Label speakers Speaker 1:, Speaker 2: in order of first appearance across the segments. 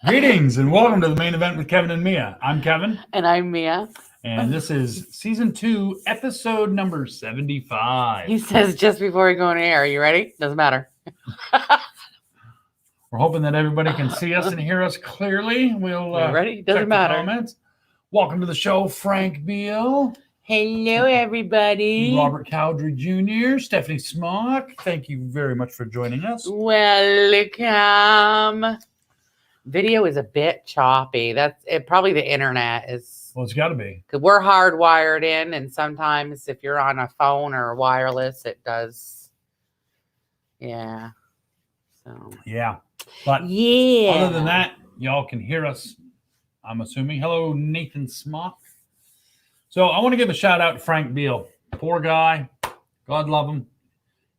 Speaker 1: Greetings and welcome to the main event with Kevin and Mia. I'm Kevin.
Speaker 2: And I'm Mia.
Speaker 1: And this is season 2, episode number 75.
Speaker 2: He says just before we go on air. Are you ready? Doesn't matter.
Speaker 1: We're hoping that everybody can see us and hear us clearly. We'll
Speaker 2: ready?
Speaker 1: Check
Speaker 2: Doesn't matter.
Speaker 1: the comments. Welcome to the show, Frank Beal.
Speaker 2: Hello, everybody.
Speaker 1: Robert Cowdery Jr., Stephanie Smock. Thank you very much for joining us.
Speaker 2: Welcome. Video is a bit choppy. That's it. Probably the internet is.
Speaker 1: Well, it's got to be.
Speaker 2: Because we're hardwired in, and sometimes if you're on a phone or wireless, it does. Yeah. So.
Speaker 1: Yeah. But
Speaker 2: yeah.
Speaker 1: Other than that, y'all can hear us, I'm assuming. Hello, Nathan Smock. So I want to give a shout out to Frank Beal. Poor guy. God love him.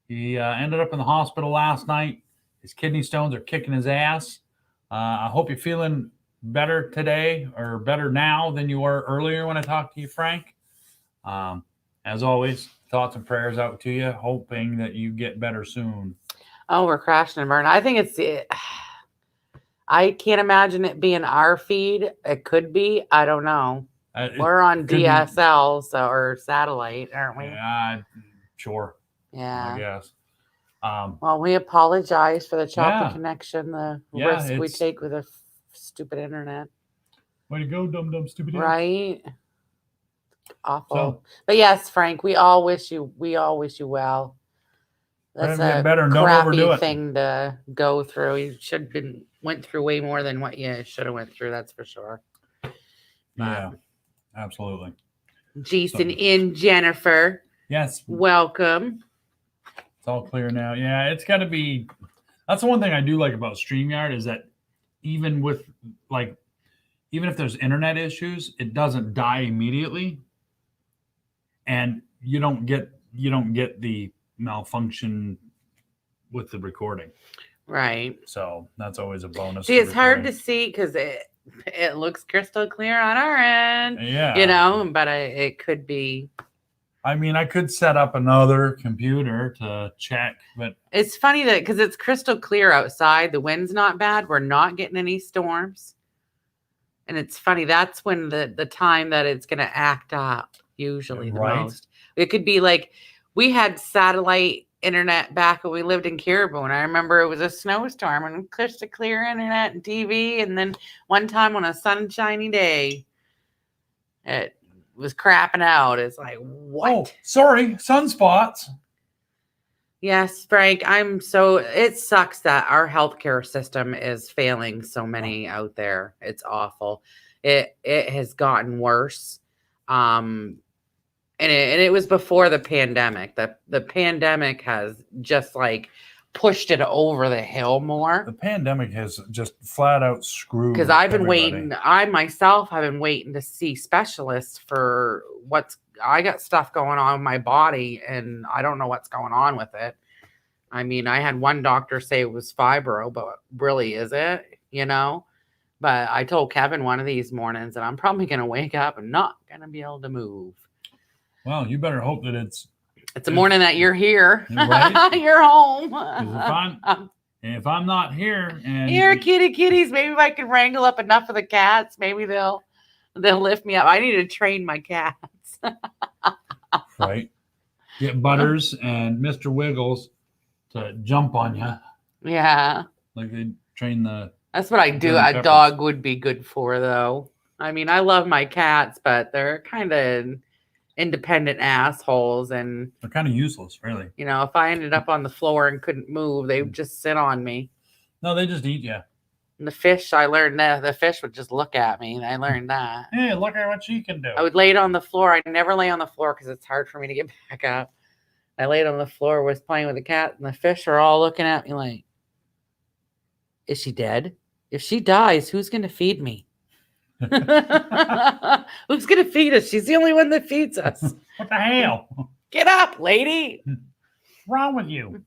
Speaker 1: He ended up in the hospital last night. His kidney stones are kicking his ass. I hope you're feeling better today or better now than you were earlier when I talked to you, Frank. As always, thoughts and prayers out to you, hoping that you get better soon.
Speaker 2: Oh, we're crashing and burning. I think I can't imagine it being our feed. It could be. I don't know. We're on DSL or satellite, aren't we?
Speaker 1: Yeah, sure.
Speaker 2: Yeah.
Speaker 1: I guess.
Speaker 2: Well, we apologize for the choppy connection, the risk we take with a stupid internet.
Speaker 1: Way to go, dumb, stupid.
Speaker 2: Right? Awful. So, but yes, Frank, we all wish you well. That's a crappy thing to go through. You went through way more than what you should have went through. That's for sure.
Speaker 1: Yeah, absolutely.
Speaker 2: Jason and Jennifer.
Speaker 1: Yes.
Speaker 2: Welcome.
Speaker 1: It's all clear now. Yeah, it's got to be. That's the one thing I do like about StreamYard is that even if there's internet issues, it doesn't die immediately, and you don't get the malfunction with the recording.
Speaker 2: Right.
Speaker 1: So that's always a bonus.
Speaker 2: See, it's hard to see because it looks crystal clear on our end.
Speaker 1: Yeah.
Speaker 2: But it could be.
Speaker 1: I mean, I could set up another computer to check, but
Speaker 2: it's funny that because it's crystal clear outside, the wind's not bad. We're not getting any storms. And it's funny, that's when the time that it's going to act up, usually the most. It could be like we had satellite internet back when we lived in Caribou, and I remember it was a snowstorm and crystal clear internet and TV. And then one time on a sunshiny day, it was crapping out. It's like, what?
Speaker 1: Oh, sorry, sunspots.
Speaker 2: Yes, Frank, it sucks that our healthcare system is failing so many out there. It's awful. It has gotten worse. And it was before the pandemic. The pandemic has just like pushed it over the hill more.
Speaker 1: The pandemic has just flat out screwed.
Speaker 2: Because I've been waiting. I myself have been waiting to see specialists for I got stuff going on in my body, and I don't know what's going on with it. I mean, I had one doctor say it was fibro, but really, is it? But I told Kevin one of these mornings that I'm probably going to wake up and not going to be able to move.
Speaker 1: Well, you better hope that it's
Speaker 2: a morning that you're here.
Speaker 1: Right?
Speaker 2: You're home.
Speaker 1: If I'm not here and
Speaker 2: here, kitties, maybe if I can wrangle up enough of the cats, maybe they'll lift me up. I need to train my cats.
Speaker 1: Right. Get Butters and Mr. Wiggles to jump on you.
Speaker 2: Yeah.
Speaker 1: Like they train the.
Speaker 2: That's what I do. A dog would be good for, though. I mean, I love my cats, but they're kind of independent assholes, and
Speaker 1: they're kind of useless, really.
Speaker 2: If I ended up on the floor and couldn't move, they would just sit on me.
Speaker 1: No, they just eat you.
Speaker 2: And the fish, I learned that the fish would just look at me. I learned that.
Speaker 1: Hey, look at what she can do.
Speaker 2: I would lay it on the floor. I never lay on the floor because it's hard for me to get back up. I laid on the floor, was playing with the cat, and the fish are all looking at me like, is she dead? If she dies, who's going to feed me? Who's going to feed us? She's the only one that feeds us.
Speaker 1: What the hell?
Speaker 2: Get up, lady.
Speaker 1: What's wrong with you?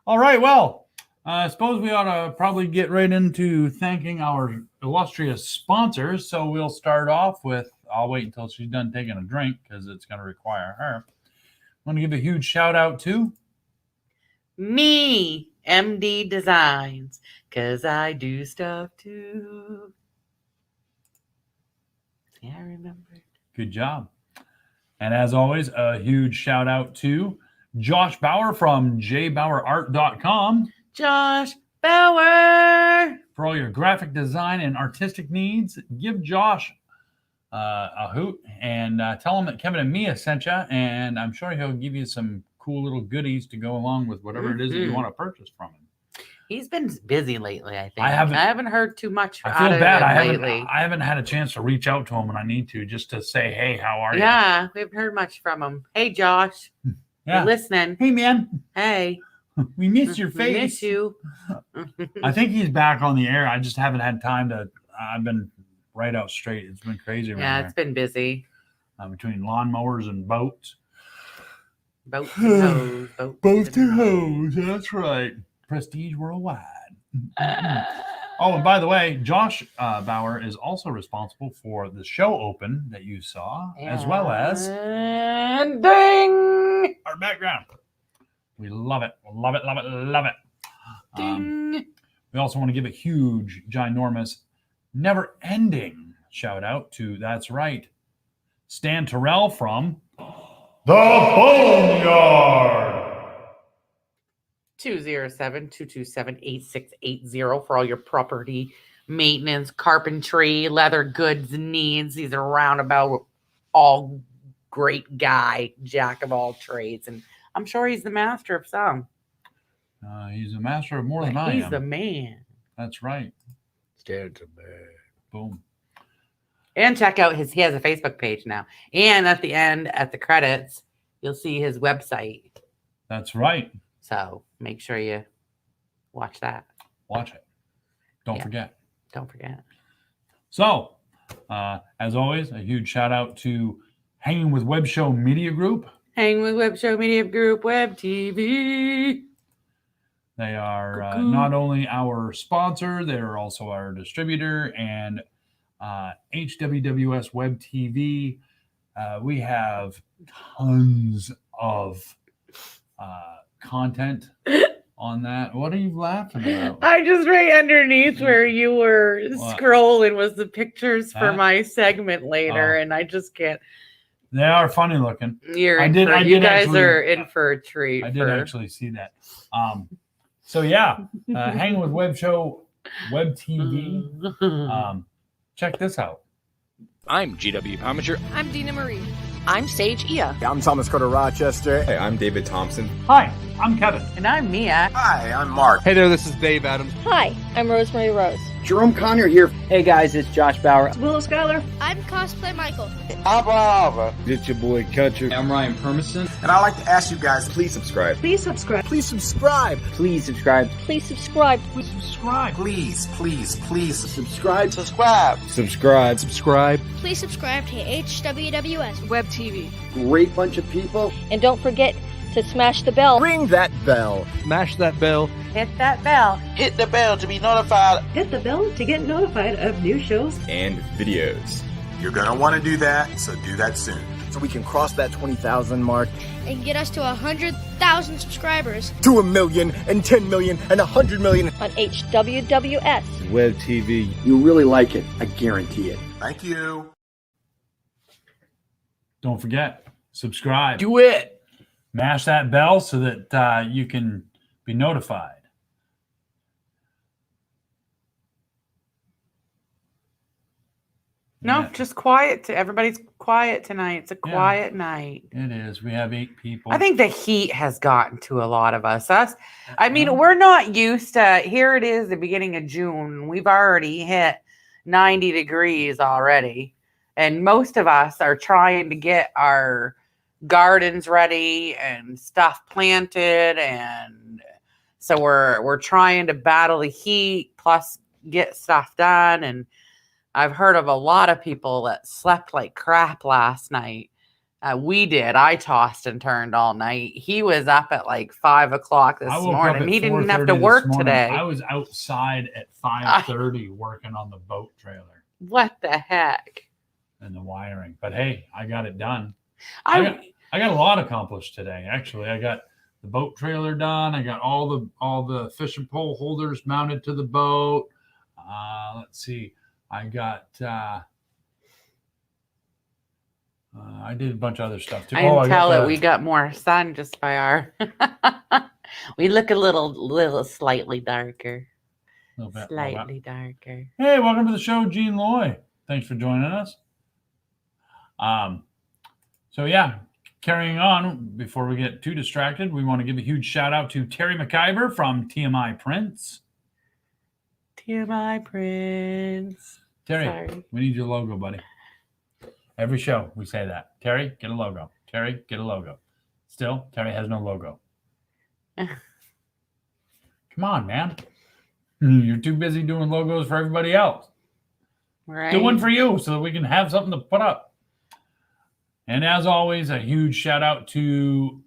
Speaker 1: All right, well, I suppose we ought to probably get right into thanking our illustrious sponsors. So we'll start off with, I'll wait until she's done taking a drink because it's going to require her. I want to give a huge shout out to
Speaker 2: Me, MD Designs, because I do stuff too. Yeah, I remember.
Speaker 1: Good job. And as always, a huge shout out to Josh Bauer from jbauerart.com.
Speaker 2: Josh Bauer!
Speaker 1: For all your graphic design and artistic needs, give Josh a hoot and tell him that Kevin and Mia sent you, and I'm sure he'll give you some cool little goodies to go along with whatever it is that you want to purchase from him.
Speaker 2: He's been busy lately, I think.
Speaker 1: I haven't
Speaker 2: heard too much
Speaker 1: I feel bad.
Speaker 2: lately.
Speaker 1: I haven't had a chance to reach out to him, and I need to, just to say, hey, how are you?
Speaker 2: Yeah, we haven't heard much from him. Hey, Josh.
Speaker 1: Yeah.
Speaker 2: You're listening.
Speaker 1: Hey, man.
Speaker 2: Hey.
Speaker 1: We miss your face.
Speaker 2: We miss you.
Speaker 1: I think he's back on the air. I just haven't had time to. I've been right out straight. It's been crazy.
Speaker 2: Yeah, it's been busy.
Speaker 1: Between lawnmowers and boats.
Speaker 2: Boats and hoes.
Speaker 1: Boats and hoes. That's right. Prestige worldwide. Oh, and by the way, Josh Bauer is also responsible for the show open that you saw, as well as
Speaker 2: and ding,
Speaker 1: our background. We love it. Love it. Love it. Love it.
Speaker 2: Ding.
Speaker 1: We also want to give a huge, ginormous, never-ending shout-out to, that's right, Stan Terrell from The Boneyard.
Speaker 2: 207-227-8680 for all your property maintenance, carpentry, leather goods needs. He's a roundabout, all great guy, jack of all trades, and I'm sure he's the master of some.
Speaker 1: He's a master of more than I am.
Speaker 2: He's the man.
Speaker 1: That's right.
Speaker 3: Stan's a man.
Speaker 1: Boom.
Speaker 2: And check out he has a Facebook page now. And at the end, at the credits, you'll see his website.
Speaker 1: That's right.
Speaker 2: So make sure you watch that.
Speaker 1: Watch it. Don't forget.
Speaker 2: Don't forget.
Speaker 1: So, as always, a huge shout out to Hanging with Web Show Media Group.
Speaker 2: Hang with Web Show Media Group, Web TV.
Speaker 1: They are not only our sponsor, they're also our distributor, and HWWS Web TV. We have tons of content on that. What are you laughing about?
Speaker 2: I just right underneath where you were scrolling was the pictures for my segment later, and I just can't.
Speaker 1: They are funny looking.
Speaker 2: You guys are in for a treat.
Speaker 1: I did actually see that. So yeah, Hanging with Web Show Web TV. Check this out.
Speaker 3: I'm gwpomichter.
Speaker 4: I'm Dina Marie.
Speaker 5: I'm Sage Ia.
Speaker 6: I'm Thomas Carter Rochester.
Speaker 7: Hey, I'm David Thompson.
Speaker 1: Hi, I'm Kevin.
Speaker 2: And I'm Mia.
Speaker 6: Hi, I'm Mark.
Speaker 7: Hey there, this is Dave Adams.
Speaker 4: Hi, I'm Rosemary Rose.
Speaker 6: Jerome Conner here.
Speaker 8: Hey guys, it's Josh Bauer.
Speaker 4: Willow Schuyler.
Speaker 9: I'm Cosplay Michael.
Speaker 3: It's your boy Country.
Speaker 7: I'm Ryan Permison.
Speaker 6: And I'd like to ask you guys,
Speaker 7: Please subscribe.
Speaker 4: Please subscribe.
Speaker 6: please subscribe.
Speaker 8: Please subscribe.
Speaker 4: Please subscribe.
Speaker 1: Please subscribe.
Speaker 6: Please subscribe.
Speaker 3: Subscribe.
Speaker 9: Please subscribe to HWWS
Speaker 4: Web TV.
Speaker 6: Great bunch of people.
Speaker 4: And don't forget to smash the bell.
Speaker 6: Ring that bell.
Speaker 3: Mash that bell.
Speaker 2: Hit that bell.
Speaker 10: Hit the bell to be notified.
Speaker 4: Hit the bell to get notified of new shows
Speaker 7: And videos.
Speaker 6: You're going to want to do that, so do that soon. So we can cross that 20,000 mark.
Speaker 9: and get us to 100,000 subscribers.
Speaker 6: To 1 million and 10 million and 100 million.
Speaker 4: On HWWS.
Speaker 3: Web TV.
Speaker 6: You'll really like it. I guarantee it. Thank you.
Speaker 1: Don't forget, subscribe.
Speaker 2: Do it.
Speaker 1: Mash that bell so that you can be notified.
Speaker 2: No,
Speaker 1: Yeah,
Speaker 2: just quiet. Everybody's quiet tonight. It's a quiet night.
Speaker 1: it is. We have 8 people.
Speaker 2: I think the heat has gotten to a lot of us. I mean, we're not used to, here it is, the beginning of June. We've already hit 90 degrees already. And most of us are trying to get our gardens ready and stuff planted. And so we're trying to battle the heat plus get stuff done. And I've heard of a lot of people that slept like crap last night. We did. I tossed and turned all night. He was up at like 5 o'clock this morning. He didn't have to work today.
Speaker 1: I was outside at 5:30 working on the boat trailer
Speaker 2: What the heck?
Speaker 1: and the wiring. But hey, I got it done.
Speaker 2: I
Speaker 1: I got a lot accomplished today. Actually, I got the boat trailer done. I got all the fishing pole holders mounted to the boat. Let's see. I got I did a bunch of other stuff too.
Speaker 2: I can tell that we got more sun just by our. We look a little slightly darker. Slightly darker.
Speaker 1: Hey, welcome to the show, Gene Loy. Thanks for joining us. So yeah, carrying on, before we get too distracted, we want to give a huge shout out to Terry McIver from TMI Prints.
Speaker 2: TMI Prints.
Speaker 1: Terry,
Speaker 2: Sorry.
Speaker 1: We need your logo, buddy. Every show we say that. Terry, get a logo. Terry, get a logo. Still, Terry has no logo. Come on, man. You're too busy doing logos for everybody else.
Speaker 2: Right.
Speaker 1: Do one for you so that we can have something to put up. And as always, a huge shout out to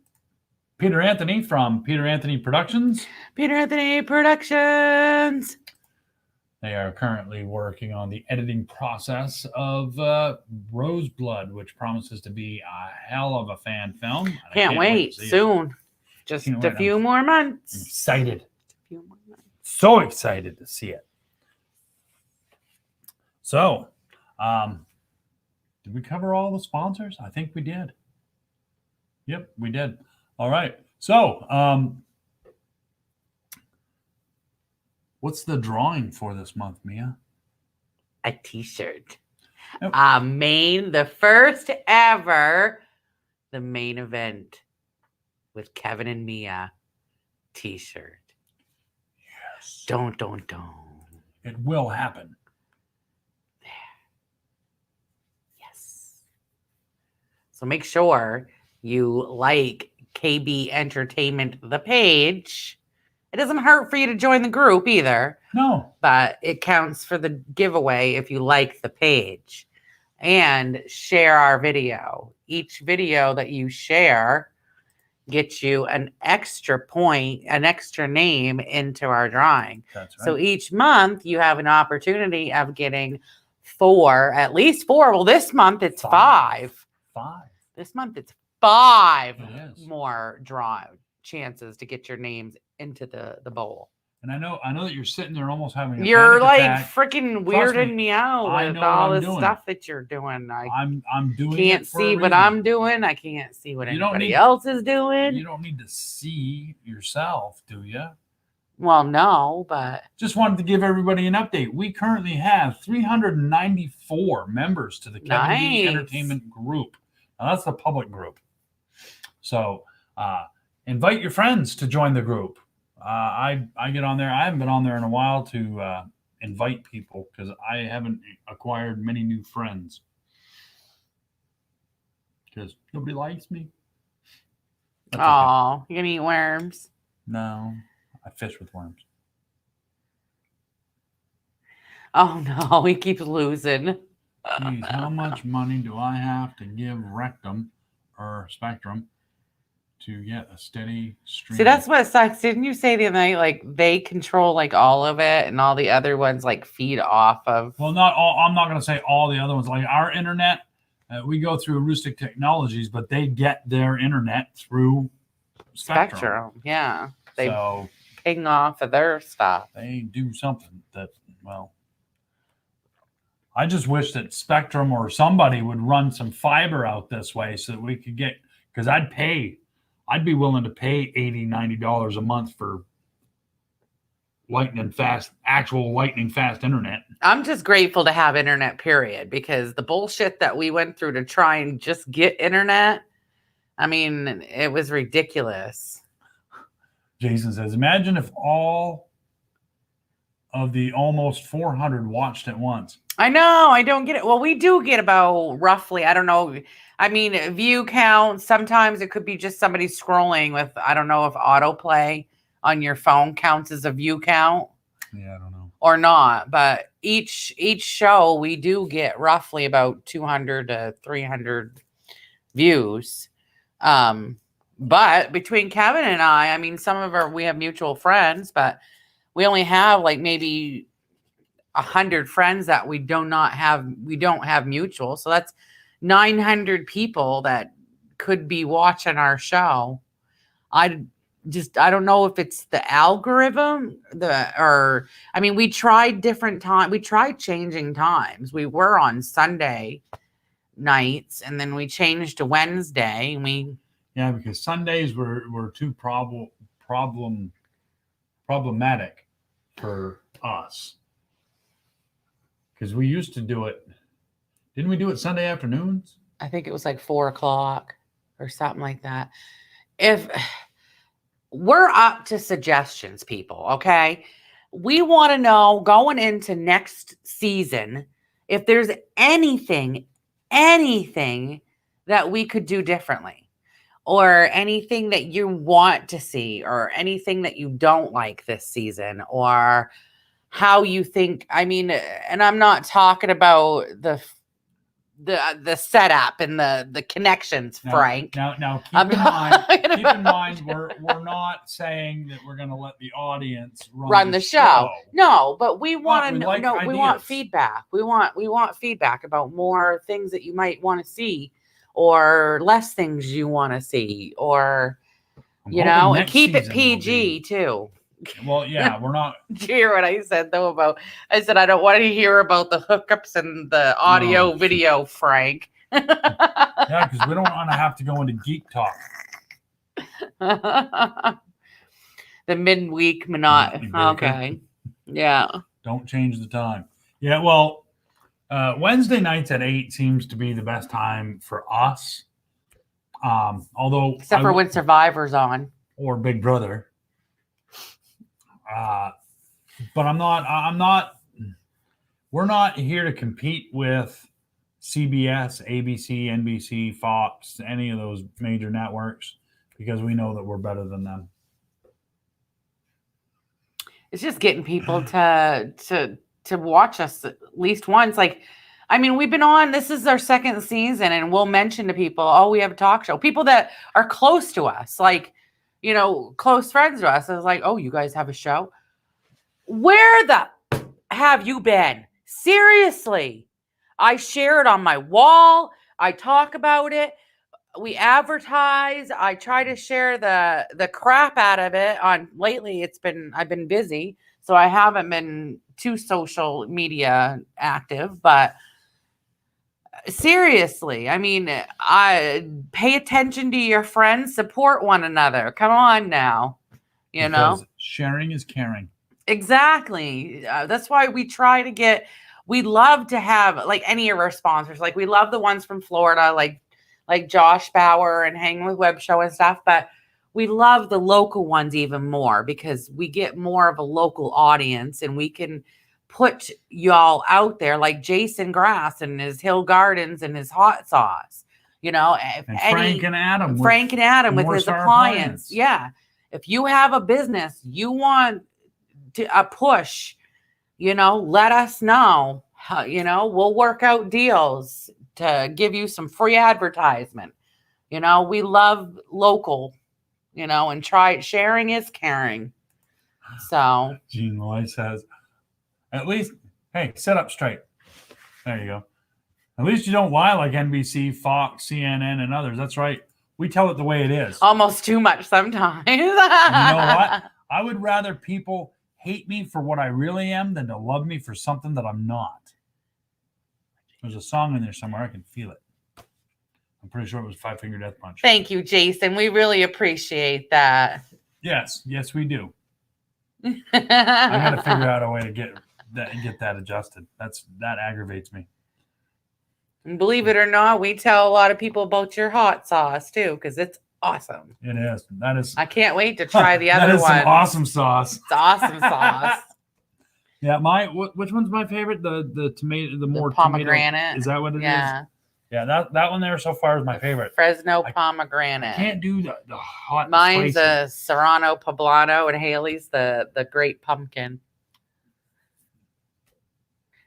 Speaker 1: Peter Anthony from Peter Anthony Productions.
Speaker 2: Peter Anthony Productions.
Speaker 1: They are currently working on the editing process of Roseblood, which promises to be a hell of a fan film.
Speaker 2: Can't wait. Soon. Just a few more months.
Speaker 1: I'm excited.
Speaker 2: A few more months.
Speaker 1: So excited to see it. So, did we cover all the sponsors? I think we did. Yep, we did. All right. So, what's the drawing for this month, Mia?
Speaker 2: A t-shirt. Maine, the first ever, the main event with Kevin and Mia t-shirt.
Speaker 1: Yes.
Speaker 2: Don't.
Speaker 1: It will happen.
Speaker 2: There. Yes. So make sure you like KB Entertainment, the page. It doesn't hurt for you to join the group either.
Speaker 1: No.
Speaker 2: But it counts for the giveaway if you like the page. And share our video. Each video that you share gets you an extra point, an extra name into our drawing.
Speaker 1: That's right.
Speaker 2: So each month you have an opportunity of getting at least four. Well, this month it's five. This month it's five more chances to get your names into the bowl.
Speaker 1: And I know that you're sitting there almost having a
Speaker 2: You're like
Speaker 1: attack.
Speaker 2: freaking weirding me out with all this stuff that you're doing.
Speaker 1: I'm doing
Speaker 2: can't
Speaker 1: it for
Speaker 2: see
Speaker 1: a
Speaker 2: what
Speaker 1: reason.
Speaker 2: I'm doing. I can't see what anybody else is doing.
Speaker 1: You don't need to see yourself, do you?
Speaker 2: Well, no, but
Speaker 1: just wanted to give everybody an update. We currently have 394 members to the Kevin D Entertainment group. Now, that's the public group. So invite your friends to join the group. I get on there. I haven't been on there in a while to invite people because I haven't acquired many new friends because nobody likes me.
Speaker 2: Oh, you're gonna eat worms?
Speaker 1: No, I fish with worms.
Speaker 2: Oh no, he keeps losing.
Speaker 1: Geez, how much money do I have to give Rectum or Spectrum to get a steady stream?
Speaker 2: See, that's what sucks. Didn't you say the other night, like, they control, like, all of it and all the other ones, like, feed off of?
Speaker 1: Well, not all. I'm not going to say all the other ones. Like, our internet, we go through Rustic Technologies, but they get their internet through Spectrum.
Speaker 2: Yeah. They ping off of their stuff.
Speaker 1: They do something that, well, I just wish that Spectrum or somebody would run some fiber out this way so that we could get, because I'd be willing to pay $80, $90 a month for actual lightning fast internet.
Speaker 2: I'm just grateful to have internet, period, because the bullshit that we went through to try and just get internet, I mean, it was ridiculous.
Speaker 1: Jason says, imagine if all of the almost 400 watched at once.
Speaker 2: I know. I don't get it. Well, we do get about roughly, I don't know. I mean, view count. Sometimes it could be just somebody scrolling with, I don't know if autoplay on your phone counts as a view count.
Speaker 1: Yeah, I don't know.
Speaker 2: Or not. But each show, we do get roughly about 200 to 300 views. But between Kevin and I mean, we have mutual friends, but we only have like maybe 100 friends that we don't have mutual. So that's 900 people that could be watching our show. just, I don't know if it's the algorithm, we tried different time. We tried changing times. We were on Sunday nights, and then we changed to Wednesday, and
Speaker 1: yeah, because Sundays were too problematic for us, because we used to do it. Didn't we do it Sunday afternoons?
Speaker 2: I think it was like 4:00 or something like that. If we're up to suggestions, people, okay? We want to know going into next season if there's anything that we could do differently, or anything that you want to see, or anything that you don't like this season, or how you think. I mean, and I'm not talking about the setup and the connections, Frank.
Speaker 1: Now keep in mind, we're not saying that we're going to let the audience run the show.
Speaker 2: No, but we want to
Speaker 1: like
Speaker 2: know. We want feedback. We want feedback about more things that you might want to see, or less things you want to see, or and keep it PG too.
Speaker 1: Well, yeah, we're not.
Speaker 2: Did you hear what I said though I said I don't want to hear about the hookups and the audio video, Frank.
Speaker 1: Yeah, because we don't want to have to go into geek talk.
Speaker 2: The midweek okay. Yeah.
Speaker 1: Don't change the time. Yeah, well, Wednesday nights at 8 seems to be the best time for us. Although
Speaker 2: except for when Survivor's on.
Speaker 1: Or Big Brother. But we're not here to compete with CBS, ABC, NBC, Fox, any of those major networks, because we know that we're better than them.
Speaker 2: It's just getting people to watch us at least once. Like, I mean, we've been on, this is our second season, and we'll mention to people, oh, we have a talk show. People that are close to us, like, close friends to us, is like, oh, you guys have a show? Where the have you been? Seriously. I share it on my wall. I talk about it. We advertise. I try to share the crap out of it on lately. I've been busy, so I haven't been too social media active, but seriously, I mean, I pay attention to your friends, support one another. Come on now,
Speaker 1: because sharing is caring.
Speaker 2: Exactly. That's why we love to have, like, any of our sponsors. Like, we love the ones from Florida, like Josh Bauer and Hang with Web Show and stuff, but we love the local ones even more, because we get more of a local audience, and we can put y'all out there, like Jason Grass and his Hill Gardens and his hot sauce, and
Speaker 1: Frank and Adam
Speaker 2: with his appliance. Yeah. If you have a business, you want a push, let us know. We'll work out deals to give you some free advertisement. We love local, and sharing is caring. So
Speaker 1: Gene Loy says, at least, hey, sit up straight. There you go. At least you don't lie like NBC, Fox, CNN, and others. That's right. We tell it the way it is.
Speaker 2: Almost too much sometimes.
Speaker 1: And you know what? I would rather people hate me for what I really am than to love me for something that I'm not. There's a song in there somewhere. I can feel it. I'm pretty sure it was Five Finger Death Punch.
Speaker 2: Thank you, Jason. We really appreciate that.
Speaker 1: Yes, we do. I got to figure out a way to get that adjusted. That aggravates me.
Speaker 2: And believe it or not, we tell a lot of people about your hot sauce too, because it's awesome.
Speaker 1: It is. That is.
Speaker 2: I can't wait to try the other one.
Speaker 1: That is some awesome sauce.
Speaker 2: It's awesome sauce.
Speaker 1: Yeah, which one's my favorite? The tomato, the more
Speaker 2: pomegranate.
Speaker 1: Tomato, is that what it is?
Speaker 2: Yeah.
Speaker 1: Yeah, that one there so far is my favorite.
Speaker 2: Fresno pomegranate.
Speaker 1: I can't do the hot.
Speaker 2: Mine's a Serrano Poblano, and Haley's the Great Pumpkin.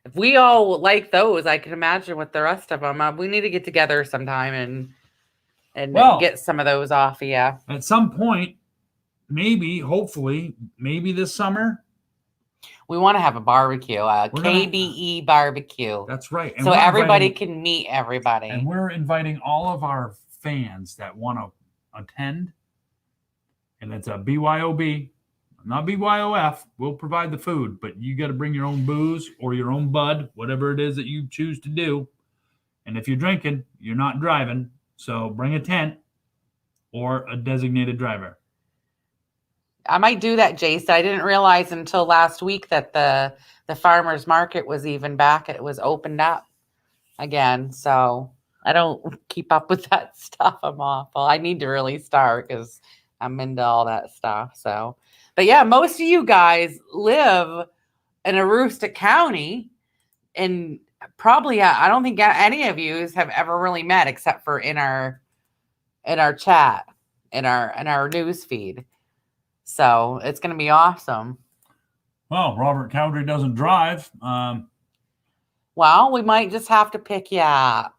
Speaker 2: If we all like those, I can imagine with the rest of them. We need to get together sometime and get some of those off of you.
Speaker 1: At some point, maybe, hopefully, maybe this summer.
Speaker 2: We want to have a barbecue, KBE barbecue.
Speaker 1: That's right.
Speaker 2: And so everybody can meet everybody.
Speaker 1: And we're inviting all of our fans that want to attend and it's a BYOB, not BYOF. We'll provide the food, but you got to bring your own booze or your own bud, whatever it is that you choose to do. And if you're drinking, you're not driving. So bring a tent or a designated driver.
Speaker 2: I might do that, Jason. I didn't realize until last week that the farmer's market was even back. It was opened up again. So I don't keep up with that stuff. I'm awful. I need to really start because I'm into all that stuff. So, but yeah, most of you guys live in Aroostook County, and probably I don't think any of you have ever really met except for in our chat, in our news feed. So it's going to be awesome.
Speaker 1: Well, Robert Cowdery doesn't drive.
Speaker 2: Well, we might just have to pick you up.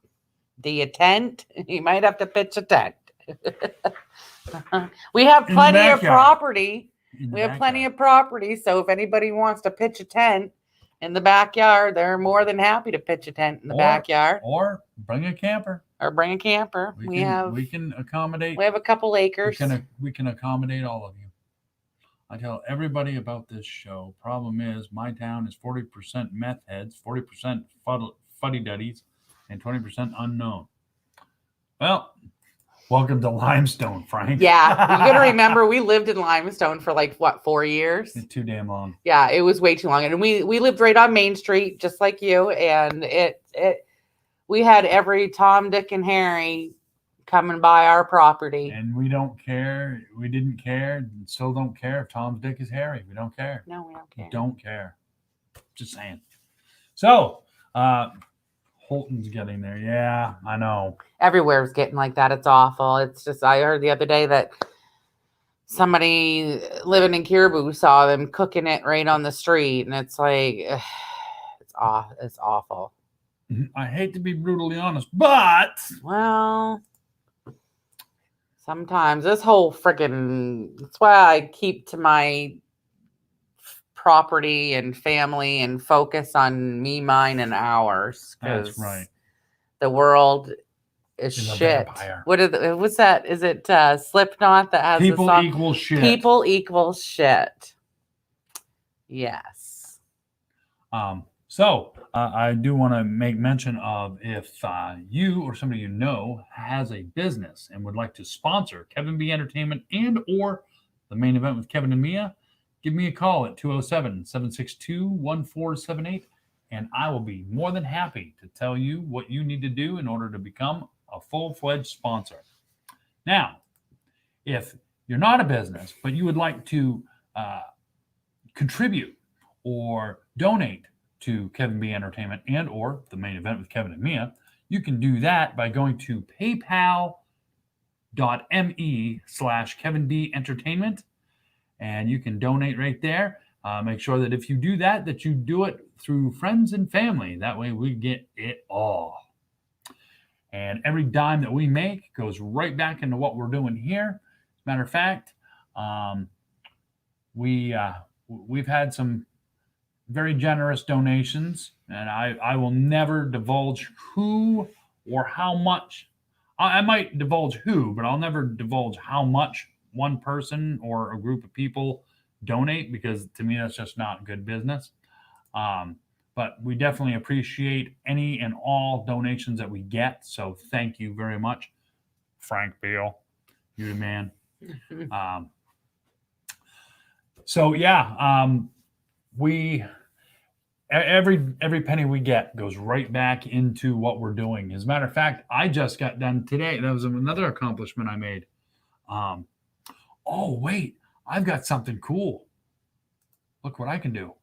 Speaker 2: Do you tent? You might have to pitch a tent. We have plenty of property. We have plenty of property. So if anybody wants to pitch a tent in the backyard, they're more than happy to pitch a tent in the backyard.
Speaker 1: Or bring a camper.
Speaker 2: We
Speaker 1: can accommodate.
Speaker 2: We have a couple acres.
Speaker 1: We can accommodate all of you. I tell everybody about this show. Problem is, my town is 40% meth heads, 40% fuddy-duddies, and 20% unknown. Well, welcome to Limestone, Frank.
Speaker 2: Yeah, you got to remember, we lived in Limestone for 4 years?
Speaker 1: It's too damn long.
Speaker 2: Yeah, it was way too long. And we lived right on Main Street, just like you. And we had every Tom, Dick, and Harry coming by our property.
Speaker 1: And we don't care. We didn't care and still don't care if Tom's dick is hairy. We don't care.
Speaker 2: No, we don't care.
Speaker 1: We don't care. Just saying. So, Holton's getting there. Yeah, I know.
Speaker 2: Everywhere's getting like that. It's awful. It's just, I heard the other day that somebody living in Caribou saw them cooking it right on the street. And it's like, it's awful.
Speaker 1: I hate to be brutally honest, but...
Speaker 2: Well... Sometimes this whole freaking, that's why I keep to my property and family and focus on me, mine, and ours.
Speaker 1: That's right.
Speaker 2: The world is shit. What's that? Is it Slipknot that has
Speaker 1: People
Speaker 2: the song?
Speaker 1: Equal Shit.
Speaker 2: People equal shit. Yes.
Speaker 1: So I do want to make mention of if you or somebody you know has a business and would like to sponsor Kevin B Entertainment and or the main event with Kevin and Mia, give me a call at 207-762-1478, and I will be more than happy to tell you what you need to do in order to become a full-fledged sponsor. Now, if you're not a business, but you would like to contribute or donate to Kevin B Entertainment and or the main event with Kevin and Mia, you can do that by going to paypal.me/Kevin B Entertainment, and you can donate right there. Make sure that if you do that, that you do it through friends and family. That way we get it all. And every dime that we make goes right back into what we're doing here. As a matter of fact, we've had some very generous donations, and I will never divulge who or how much. I might divulge who, but I'll never divulge how much one person or a group of people donate, because to me that's just not good business. But we definitely appreciate any and all donations that we get, so thank you very much, Frank Beal. You're the man. So yeah, we every penny we get goes right back into what we're doing. As a matter of fact, I just got done today. That was another accomplishment I made. Oh wait, I've got something cool. Look what I can do.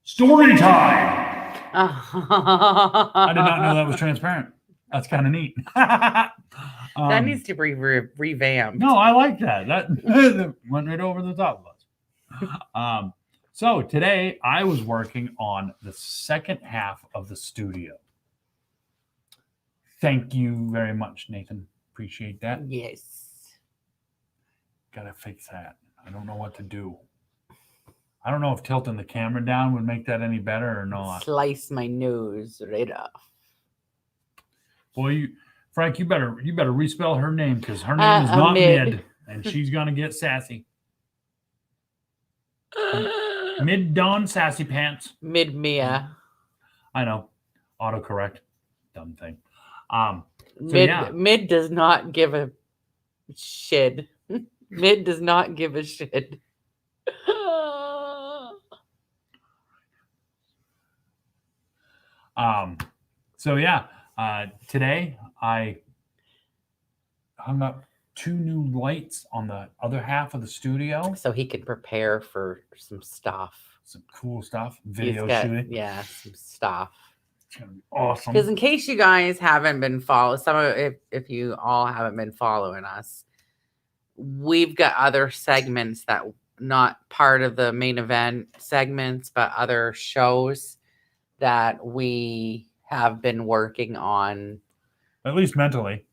Speaker 1: Story time. I did not know that was transparent. That's kind of neat.
Speaker 2: That needs to be revamped.
Speaker 1: No, I like that. That went right over the top of us. So today I was working on the second half of the studio. Thank you very much, Nathan. Appreciate that.
Speaker 2: Yes.
Speaker 1: Gotta fix that. I don't know what to do. I don't know if tilting the camera down would make that any better or not.
Speaker 2: Slice my nose right off.
Speaker 1: Boy, Frank, you better respell her name, because her name is not Mid. and she's going to get sassy. Mid-dawn sassy pants.
Speaker 2: Mid-Mia.
Speaker 1: I know. Autocorrect. Dumb thing.
Speaker 2: Mid does not give a shit. Mid does not give a shit.
Speaker 1: Today I hung up 2 new lights on the other half of the studio.
Speaker 2: So he can prepare for some stuff.
Speaker 1: Some cool stuff. Video shooting.
Speaker 2: Yeah, some stuff.
Speaker 1: It's gonna be awesome.
Speaker 2: Because in case you guys haven't been following, if you all haven't been following us, we've got other segments that not part of the main event segments, but other shows that we have been working on.
Speaker 1: At least mentally.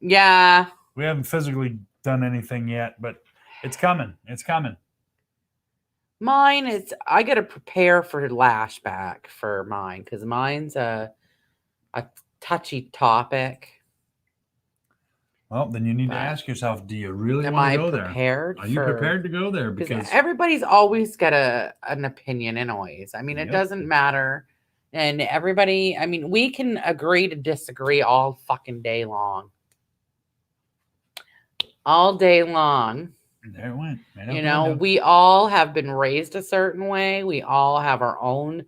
Speaker 2: Yeah.
Speaker 1: We haven't physically done anything yet, but it's coming. It's coming.
Speaker 2: Mine is, I got to prepare for Lashback for mine because mine's a touchy topic.
Speaker 1: Well, then you need to ask yourself, do you really
Speaker 2: Am
Speaker 1: want
Speaker 2: I
Speaker 1: to go there?
Speaker 2: prepared?
Speaker 1: Are you prepared to go there? Because
Speaker 2: everybody's always got an opinion anyways. I mean, it doesn't matter. And everybody, I mean, we can agree to disagree all fucking day long. All day long.
Speaker 1: There it went.
Speaker 2: You know, we all have been raised a certain way. We all have our own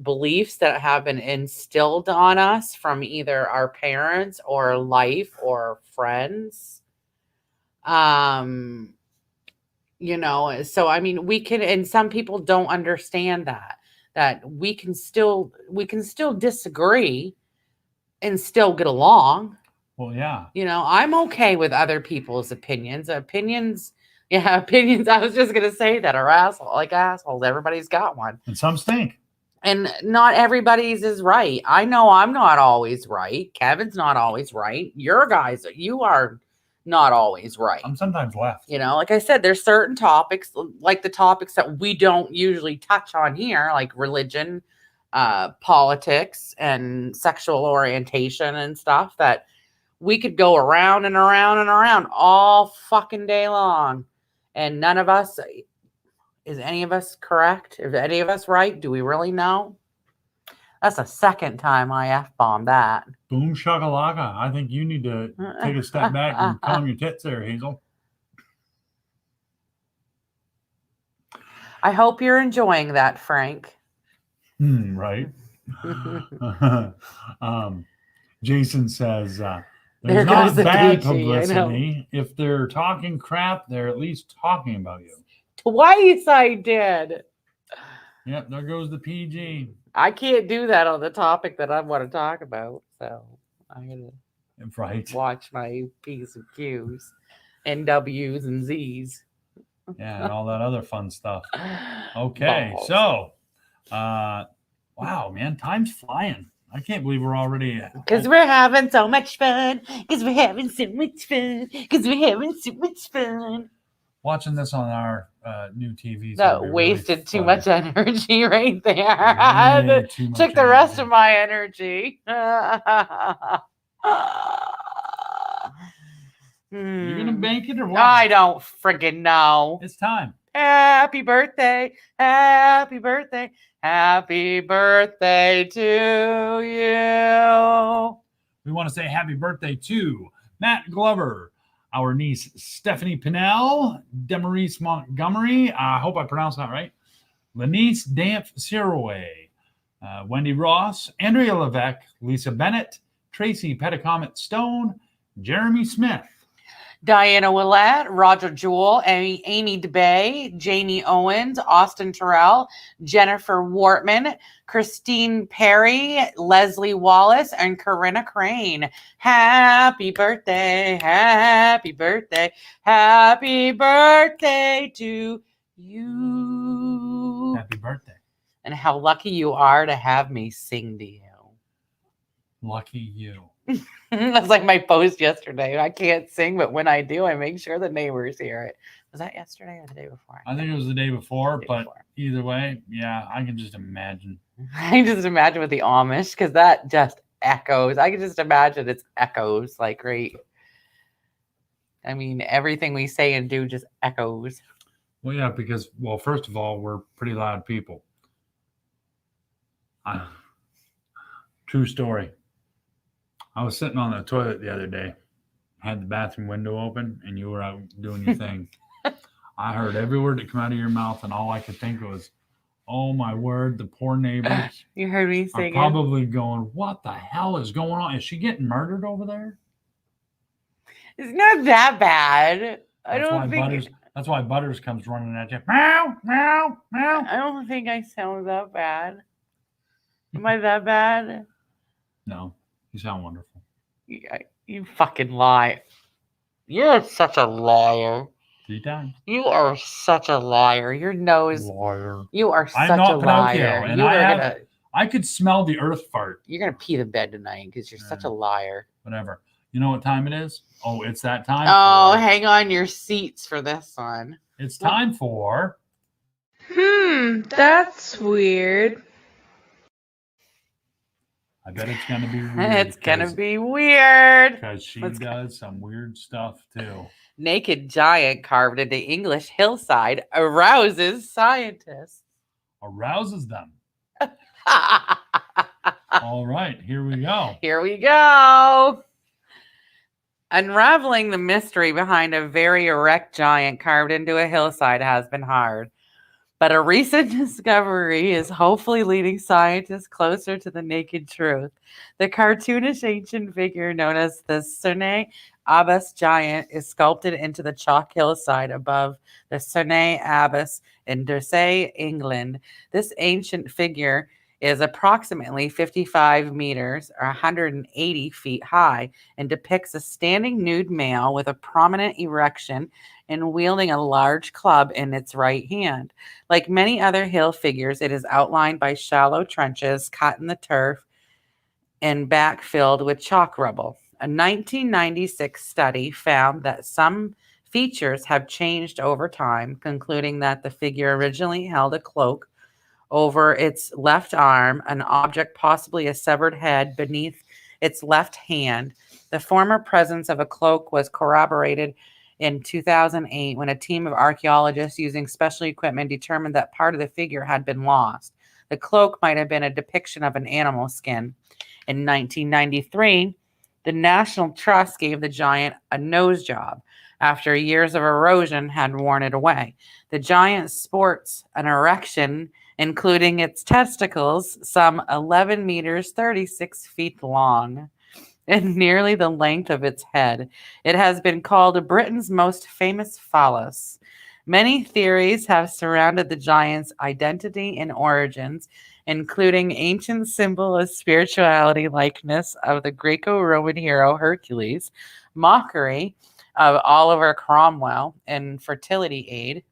Speaker 2: beliefs that have been instilled on us from either our parents or life or friends. You know, so I mean, we can, and some people don't understand that we can still disagree and still get along.
Speaker 1: Well, yeah.
Speaker 2: You know, I'm okay with other people's opinions. Opinions. I was just going to say that are assholes. Everybody's got one.
Speaker 1: And some stink.
Speaker 2: And not everybody's is right. I know I'm not always right. Kevin's not always right. You are not always right.
Speaker 1: I'm sometimes left.
Speaker 2: You know, like I said, there's certain topics, like the topics that we don't usually touch on here, like religion, politics, and sexual orientation and stuff that we could go around and around and around all fucking day long. And none of us, is any of us correct? Is any of us right? Do we really know? That's the second time I F-bombed that.
Speaker 1: Boom shakalaka. I think you need to take a step back and calm your tits there, Hazel.
Speaker 2: I hope you're enjoying that, Frank.
Speaker 1: Right. Jason says, there's not bad publicity. If they're talking crap, they're at least talking about you.
Speaker 2: Twice I did.
Speaker 1: Yep, there goes the PG.
Speaker 2: I can't do that on the topic that I want to talk about. So I'm going to watch my P's and Q's and W's and Z's.
Speaker 1: Yeah, and all that other fun stuff. Okay, so, wow, man, time's flying. I can't believe we're already...
Speaker 2: Because we're having so much fun. Because we're having so much fun. Because we're having so much fun.
Speaker 1: Watching this on our new TVs.
Speaker 2: That wasted really too much energy right there. Took the rest of my energy.
Speaker 1: You're going to bank it or what?
Speaker 2: I don't friggin' know.
Speaker 1: It's time.
Speaker 2: Happy birthday. Happy birthday. Happy birthday to you.
Speaker 1: We want to say happy birthday to Matt Glover, our niece Stephanie Pinnell, Demarise Montgomery, I hope I pronounced that right, Lenice Damp Siroway, Wendy Ross, Andrea Levesque, Lisa Bennett, Tracy Petticomet Stone, Jeremy Smith,
Speaker 2: Diana Willett, Roger Jewell, Amy DeBay, Jamie Owens, Austin Terrell, Jennifer Wortman, Christine Perry, Leslie Wallace, and Corinna Crane. Happy birthday, happy birthday, happy birthday to you.
Speaker 1: Happy birthday.
Speaker 2: And how lucky you are to have me sing to you.
Speaker 1: Lucky you.
Speaker 2: That's like my post yesterday. I can't sing, but when I do, I make sure the neighbors hear it. Was that yesterday or the day before?
Speaker 1: I think it was the day before, but either way, yeah, I can just imagine.
Speaker 2: I can just imagine with the Amish, because that just echoes. I can just imagine it's echoes, like right. I mean, everything we say and do just echoes.
Speaker 1: Well, yeah, because, well, first of all, we're pretty loud people. True story. I was sitting on the toilet the other day, had the bathroom window open, and you were out doing your thing. I heard every word that came out of your mouth, and all I could think was, oh, my word, the poor neighbors
Speaker 2: You heard me
Speaker 1: are
Speaker 2: singing.
Speaker 1: probably going, what the hell is going on? Is she getting murdered over there?
Speaker 2: It's not that bad. I don't think.
Speaker 1: That's why Butters comes running at you. Meow, meow, meow.
Speaker 2: I don't think I sound that bad. Am I that bad?
Speaker 1: No, you sound wonderful.
Speaker 2: You fucking lie. You're such a liar.
Speaker 1: 3 times.
Speaker 2: You are such a liar. Your nose.
Speaker 1: Liar.
Speaker 2: You are such
Speaker 1: I'm not
Speaker 2: a liar.
Speaker 1: Pinocchio, and I could smell the earth fart.
Speaker 2: You're gonna pee the bed tonight because you're such a liar.
Speaker 1: Whatever. You know what time it is? Oh, it's that time.
Speaker 2: Oh, hang on your seats for this one.
Speaker 1: It's time for.
Speaker 5: That's weird.
Speaker 1: I bet it's gonna be weird.
Speaker 2: It's gonna be weird.
Speaker 1: Because she does some weird stuff too.
Speaker 2: Naked giant carved into English hillside arouses scientists.
Speaker 1: Arouses them. All right, here we go.
Speaker 2: Here we go. Unraveling the mystery behind a very erect giant carved into a hillside has been hard. But a recent discovery is hopefully leading scientists closer to the naked truth. The cartoonish ancient figure known as the Cerne Abbas giant is sculpted into the chalk hillside above the Cerne Abbas in Dursey, England. This ancient figure is approximately 55 meters or 180 feet high and depicts a standing nude male with a prominent erection and wielding a large club in its right hand. Like many other hill figures, it is outlined by shallow trenches cut in the turf and backfilled with chalk rubble. A 1996 study found that some features have changed over time, concluding that the figure originally held a cloak over its left arm, an object, possibly a severed head, beneath its left hand. The former presence of a cloak was corroborated in 2008 when a team of archaeologists using special equipment determined that part of the figure had been lost. The cloak might have been a depiction of an animal skin. In 1993, the National Trust gave the giant a nose job after years of erosion had worn it away. The giant sports an erection including its testicles, some 11 meters, 36 feet long, and nearly the length of its head. It has been called Britain's most famous phallus. Many theories have surrounded the giant's identity and origins, including ancient symbol of spirituality likeness of the Greco-Roman hero Hercules, mockery of Oliver Cromwell, and fertility aid.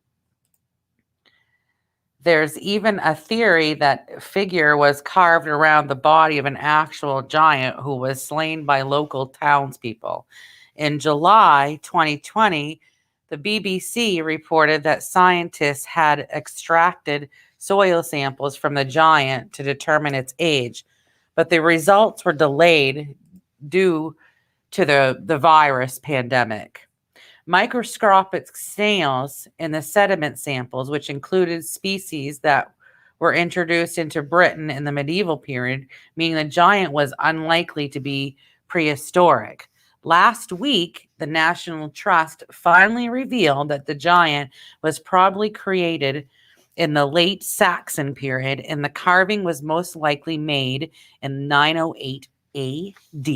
Speaker 2: There's even a theory that figure was carved around the body of an actual giant who was slain by local townspeople. In July 2020, the BBC reported that scientists had extracted soil samples from the giant to determine its age, but the results were delayed due to the virus pandemic. Microscopic snails in the sediment samples, which included species that were introduced into Britain in the medieval period, meaning the giant was unlikely to be prehistoric. Last week, the National Trust finally revealed that the giant was probably created in the late Saxon period, and the carving was most likely made in 908 AD.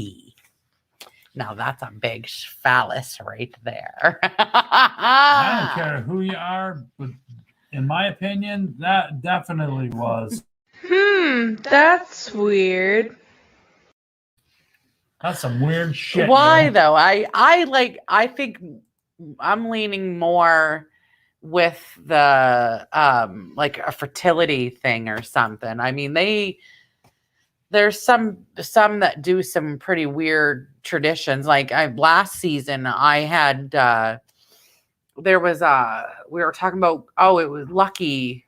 Speaker 2: Now that's a big phallus right there.
Speaker 1: I don't care who you are, but in my opinion, that definitely was.
Speaker 5: That's weird.
Speaker 1: That's some weird shit.
Speaker 2: Why though? I think I'm leaning more with the like a fertility thing or something. I mean, there's some that do some pretty weird traditions. Like last season I had there was we were talking about it was lucky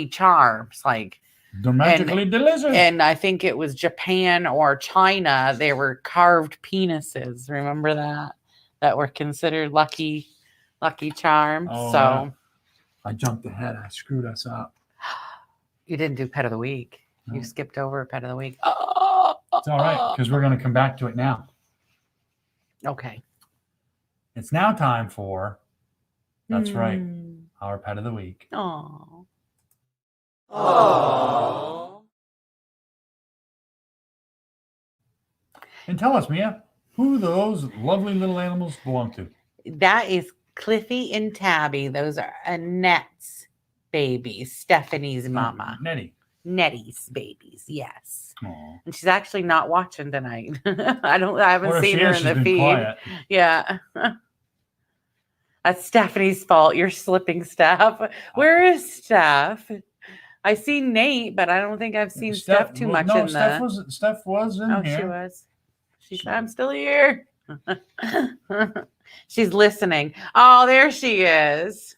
Speaker 2: charms, like
Speaker 1: domestically delicious.
Speaker 2: And I think it was Japan or China, they were carved penises. Remember that? that were considered lucky charms.
Speaker 1: Oh,
Speaker 2: So
Speaker 1: yeah. I jumped ahead. I screwed us up.
Speaker 2: you didn't do pet of the week.
Speaker 1: No.
Speaker 2: You skipped over pet of the week.
Speaker 1: It's all right because we're going to come back to it now.
Speaker 2: Okay.
Speaker 1: It's now time for, that's right,
Speaker 2: Mm.
Speaker 1: our pet of the week.
Speaker 2: Aww.
Speaker 1: And tell us, Mia, who those lovely little animals belong to.
Speaker 2: That is Cliffy and Tabby. Those are Annette's babies, Stephanie's mama. Nettie's babies, yes.
Speaker 1: Aww.
Speaker 2: And she's actually not watching tonight. I haven't seen her in the feed.
Speaker 1: Quiet.
Speaker 2: Yeah. That's Stephanie's fault. You're slipping, Steph. Where is Steph? I see Nate, but I don't think I've seen Steph too much in
Speaker 1: Steph was in here.
Speaker 2: She was. She said, I'm still here. She's listening. Oh, there she is.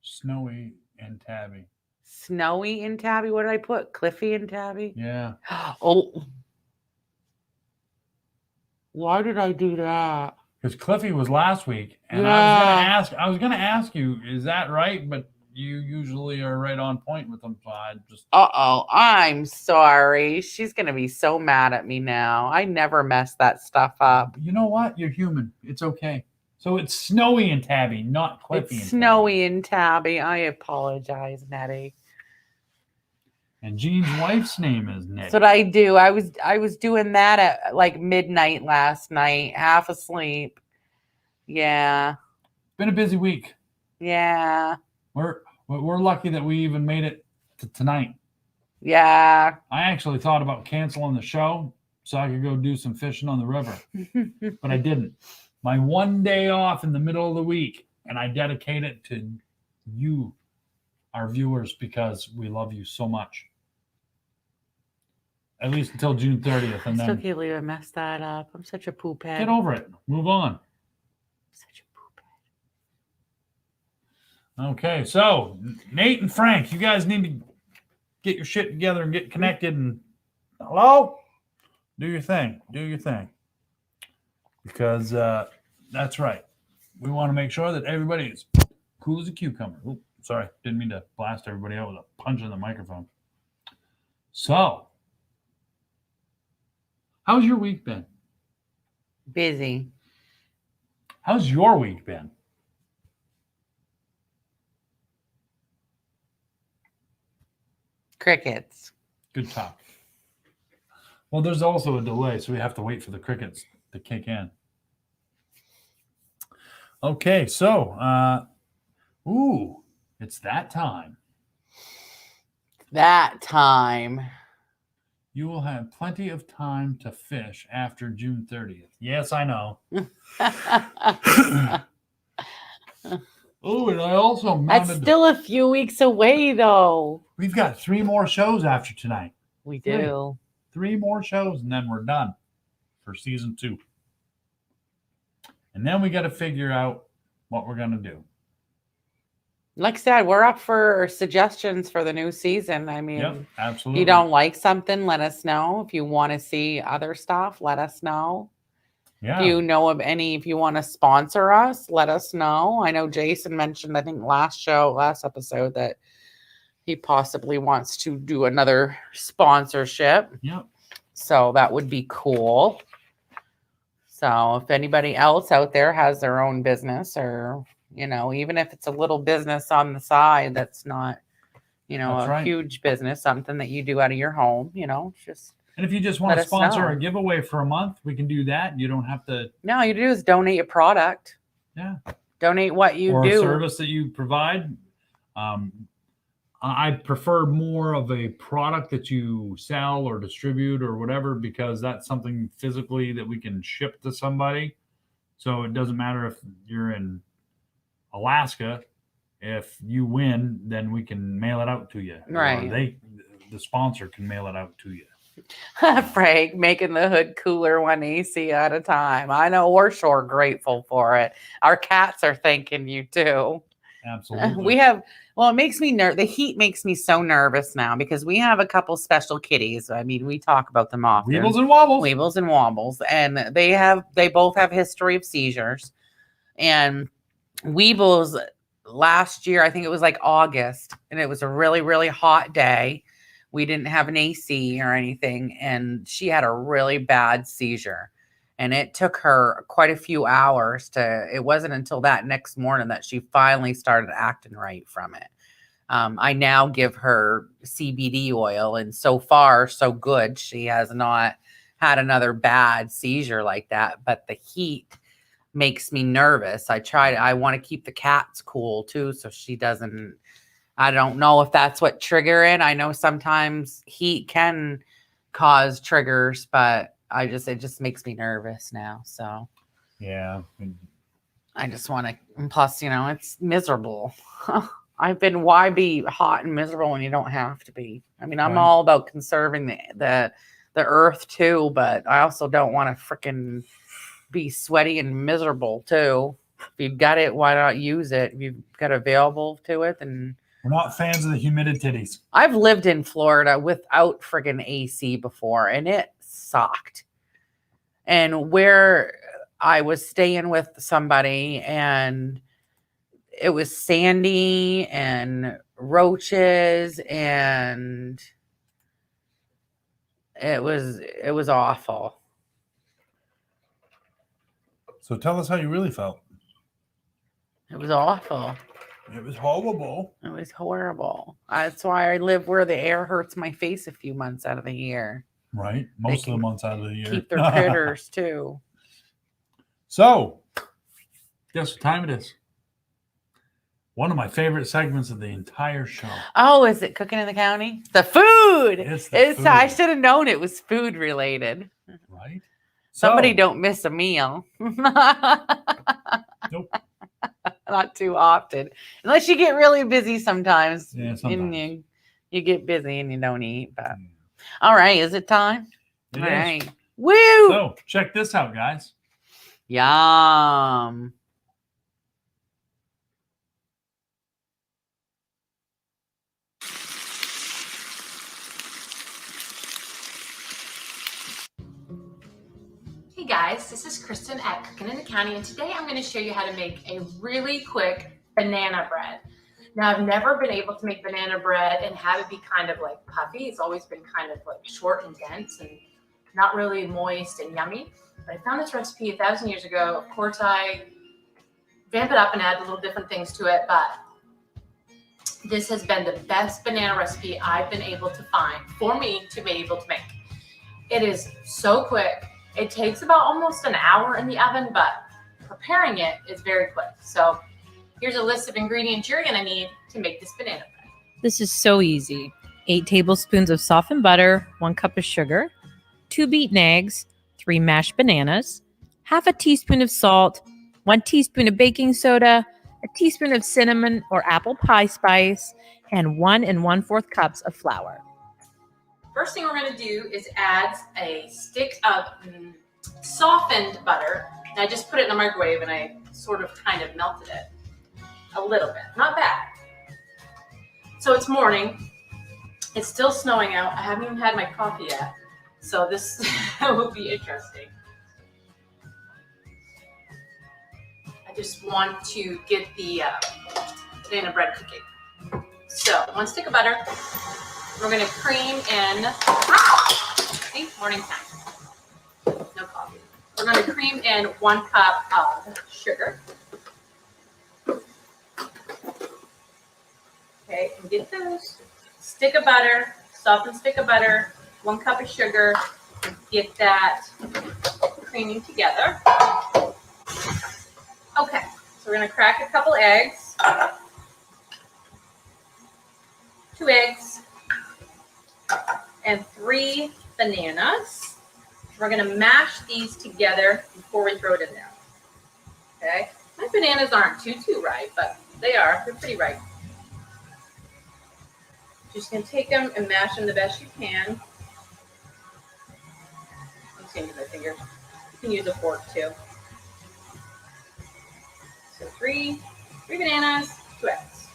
Speaker 1: Snowy and Tabby.
Speaker 2: Snowy and Tabby. What did I put? Cliffy and Tabby?
Speaker 1: Yeah.
Speaker 2: Oh. Why did I do that?
Speaker 1: Because Cliffy was last week, and
Speaker 2: Yeah.
Speaker 1: I was gonna ask you, is that right? But you usually are right on point with them, so I just.
Speaker 2: I'm sorry. She's gonna be so mad at me now. I never mess that stuff up.
Speaker 1: You know what? You're human. It's okay. So it's Snowy and Tabby, not Cliffy.
Speaker 2: It's Snowy and Tabby. I apologize, Nettie.
Speaker 1: And Jean's wife's name is Nettie.
Speaker 2: That's what I do. I was doing that at like midnight last night, half asleep. Yeah.
Speaker 1: Been a busy week.
Speaker 2: Yeah.
Speaker 1: We're lucky that we even made it to tonight.
Speaker 2: Yeah.
Speaker 1: I actually thought about canceling the show so I could go do some fishing on the river, but I didn't. My one day off in the middle of the week, and I dedicate it to you, our viewers, because we love you so much. At least until June 30th, and
Speaker 2: I still
Speaker 1: then
Speaker 2: can't believe I messed that up. I'm such a poop head.
Speaker 1: get over it. Move on.
Speaker 2: Such a poop head.
Speaker 1: Okay, so Nate and Frank, you guys need to get your shit together and get connected. And hello, do your thing. Do your thing. Because that's right. We want to make sure that everybody is cool as a cucumber. Ooh, sorry, didn't mean to blast everybody out with a punch in the microphone. So, how's your week been?
Speaker 2: Busy.
Speaker 1: How's your week been?
Speaker 2: Crickets.
Speaker 1: Good talk. Well, there's also a delay, so we have to wait for the crickets to kick in. Okay, so, it's that time.
Speaker 2: That time.
Speaker 1: You will have plenty of time to fish after June 30th. Yes, I know. Oh, and I also mounted.
Speaker 2: That's still a few weeks away, though.
Speaker 1: We've got 3 more shows after tonight.
Speaker 2: We do.
Speaker 1: 3 more shows, and then we're done for season 2. And then we got to figure out what we're going to do.
Speaker 2: Like I said, we're up for suggestions for the new season. I mean,
Speaker 1: Yep, absolutely.
Speaker 2: if you don't like something, let us know. If you want to see other stuff, let us know.
Speaker 1: Yeah.
Speaker 2: If you know of any, if you want to sponsor us, let us know. I know Jason mentioned, I think last episode, that he possibly wants to do another sponsorship.
Speaker 1: Yep.
Speaker 2: So that would be cool. So if anybody else out there has their own business, or, you know, even if it's a little business on the side, that's not, you know,
Speaker 1: That's
Speaker 2: a
Speaker 1: right.
Speaker 2: huge business, something that you do out of your home, you know, just.
Speaker 1: And if you just want
Speaker 2: Let
Speaker 1: to
Speaker 2: us
Speaker 1: sponsor
Speaker 2: know.
Speaker 1: a giveaway for a month, we can do that. You don't have to.
Speaker 2: No, you do is donate your product.
Speaker 1: Yeah.
Speaker 2: Donate what you
Speaker 1: or
Speaker 2: do.
Speaker 1: a service that you provide. I prefer more of a product that you sell or distribute or whatever, because that's something physically that we can ship to somebody. So it doesn't matter if you're in Alaska. If you win, then we can mail it out to you.
Speaker 2: Right.
Speaker 1: Or the sponsor can mail it out to you.
Speaker 2: Frank, making the hood cooler 1 AC at a time. I know we're sure grateful for it. Our cats are thanking you too.
Speaker 1: Absolutely.
Speaker 2: It makes me the heat makes me so nervous now because we have a couple special kitties. I mean, we talk about them often.
Speaker 1: Weebles and wobbles.
Speaker 2: Weebles and wobbles. And they both have history of seizures. And Weebles last year, I think it was like August, and it was a really, really hot day. We didn't have an AC or anything, and she had a really bad seizure. And it took her quite a few hours it wasn't until that next morning that she finally started acting right from it. I now give her CBD oil, and so far, so good. She has not had another bad seizure like that, but the heat makes me nervous. I want to keep the cats cool too, so she doesn't. I don't know if that's what triggering. I know sometimes heat can cause triggers, but it just makes me nervous now. So
Speaker 1: yeah,
Speaker 2: I just want to. And plus, it's miserable. Why be hot and miserable when you don't have to be? I mean, I'm all about conserving the earth too, but I also don't want to freaking be sweaty and miserable too. If you've got it, why not use it? If you've got available to it, then
Speaker 1: we're not fans of the humidities.
Speaker 2: I've lived in Florida without friggin' AC before, and it sucked. And where I was staying with somebody, and it was sandy and roaches, and it was awful.
Speaker 1: So tell us how you really felt.
Speaker 2: It was awful.
Speaker 1: It was horrible.
Speaker 2: It was horrible. That's why I live where the air hurts my face a few months out of the year.
Speaker 1: Right. Most of the months out of the year.
Speaker 2: Keep their critters too.
Speaker 1: So, guess what time it is? One of my favorite segments of the entire show.
Speaker 2: Oh, is it Cooking in the County? The food.
Speaker 1: It's the food.
Speaker 2: I should have known it was food related.
Speaker 1: Right.
Speaker 2: Somebody don't miss a meal.
Speaker 1: Nope.
Speaker 2: Not too often. Unless you get really busy sometimes.
Speaker 1: Yeah, sometimes.
Speaker 2: And you get busy and you don't eat. But all right, is it time?
Speaker 1: It
Speaker 2: all
Speaker 1: is.
Speaker 2: Right. Woo!
Speaker 1: So check this out, guys.
Speaker 2: Yum.
Speaker 11: Hey guys, this is Kristen at Cooking in the County, and today I'm going to show you how to make a really quick banana bread. Now, I've never been able to make banana bread and have it be kind of like puffy. It's always been kind of like short and dense and not really moist and yummy. But I found this recipe 1,000 years ago. Of course, I vamp it up and add little different things to it, but this has been the best banana recipe I've been able to find for me to be able to make. It is so quick. It takes about almost an hour in the oven, but preparing it is very quick. So here's a list of ingredients you're going to need to make this banana bread.
Speaker 12: This is so easy. 8 tablespoons of softened butter, 1 cup of sugar, 2 beaten eggs, 3 mashed bananas, half a teaspoon of salt, 1 teaspoon of baking soda, a teaspoon of cinnamon or apple pie spice, and 1 1/4 cups of flour.
Speaker 11: First thing we're going to do is add a stick of softened butter. And I just put it in the microwave and I sort of kind of melted it a little bit. Not bad. So it's morning. It's still snowing out. I haven't even had my coffee yet. So this will be interesting. I just want to get the banana bread cooking. So 1 stick of butter. We're going to cream in, see, morning time, no coffee. We're going to cream in 1 cup of sugar. Okay, and get those. Stick of butter, softened stick of butter, 1 cup of sugar. Get that creaming together. Okay, so we're going to crack a couple eggs. 2 eggs. And 3 bananas. We're going to mash these together before we throw it in there. Okay? My bananas aren't too ripe, but they are. They're pretty ripe. Just going to take them and mash them the best you can. I'm just using my fingers. You can use a fork too. So 3 bananas, 2 eggs.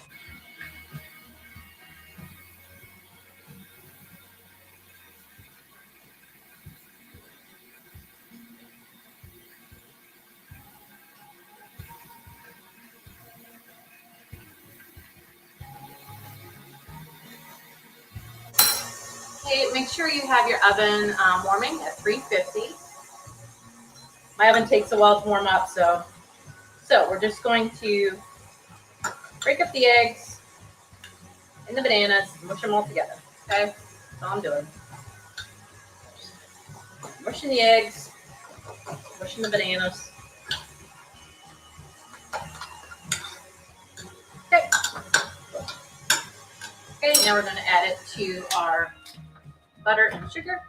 Speaker 11: Okay, make sure you have your oven warming at 350. My oven takes a while to warm up, so we're just going to break up the eggs and the bananas, mush them all together. Okay, that's all I'm doing. Mushing the eggs, mushing the bananas. Okay. Okay, now we're going to add it to our butter and sugar.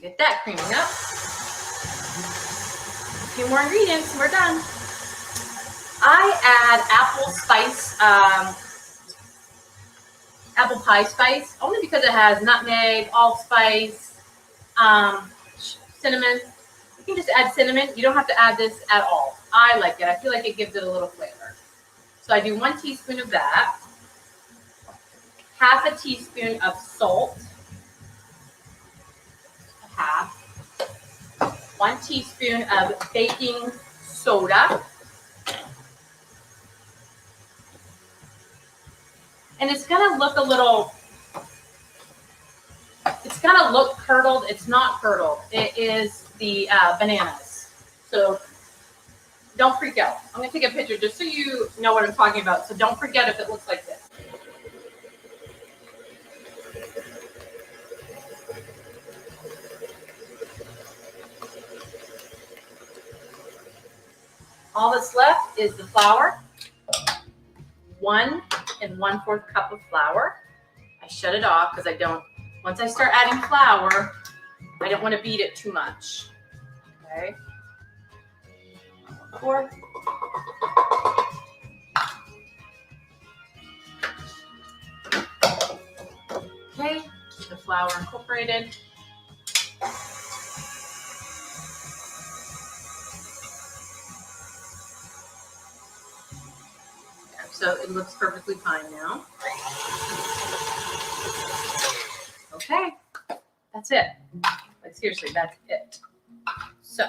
Speaker 11: Get that creaming up. A few more ingredients and we're done. I add apple pie spice, only because it has nutmeg, allspice, cinnamon. You can just add cinnamon. You don't have to add this at all. I like it. I feel like it gives it a little flavor. So I do 1 teaspoon of that, half a teaspoon of salt, half, 1 teaspoon of baking soda, and it's gonna look curdled. It's not curdled. It is the bananas. So don't freak out. I'm gonna take a picture just so you know what I'm talking about. So don't forget if it looks like this. All that's left is the flour, 1 1/4 cup of flour. I shut it off because once I start adding flour, I don't want to beat it too much. Okay. 1/4. Okay, the flour incorporated. So it looks perfectly fine now. Okay, that's it. Like seriously, that's it. So,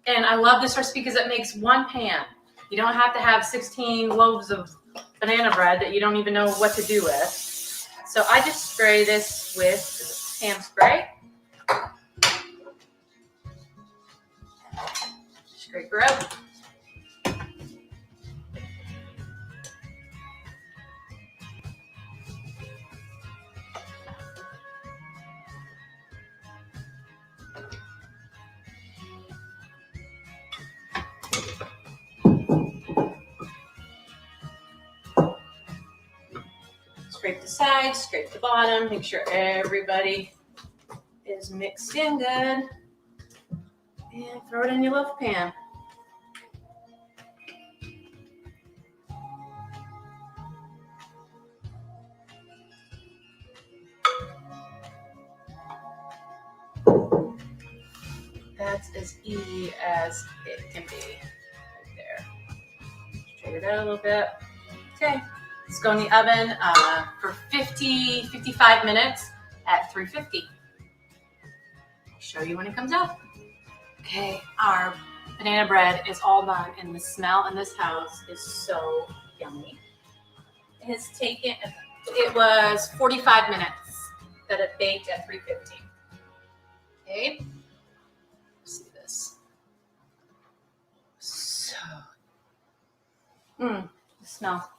Speaker 11: and I love this recipe because it makes 1 pan. You don't have to have 16 loaves of banana bread that you don't even know what to do with. So I just spray this with ham spray. Scrape her out. Scrape the sides, scrape the bottom, make sure everybody is mixed in good. And throw it in your loaf pan. That's as easy as it can be. Right there. Straighten it out a little bit. Okay. Let's go in the oven for 55 minutes at 350. I'll show you when it comes out. Okay, our banana bread is all done, and the smell in this house is so yummy. It was 45 minutes that it baked at 350. Okay, let's see this. So, the smell.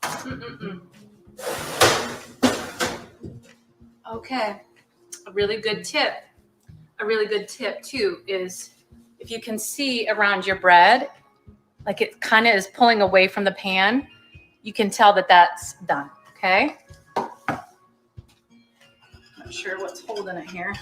Speaker 11: Okay, a really good tip too is if you can see around your bread, like it kind of is pulling away from the pan, you can tell that that's done, okay? Not sure what's holding it here.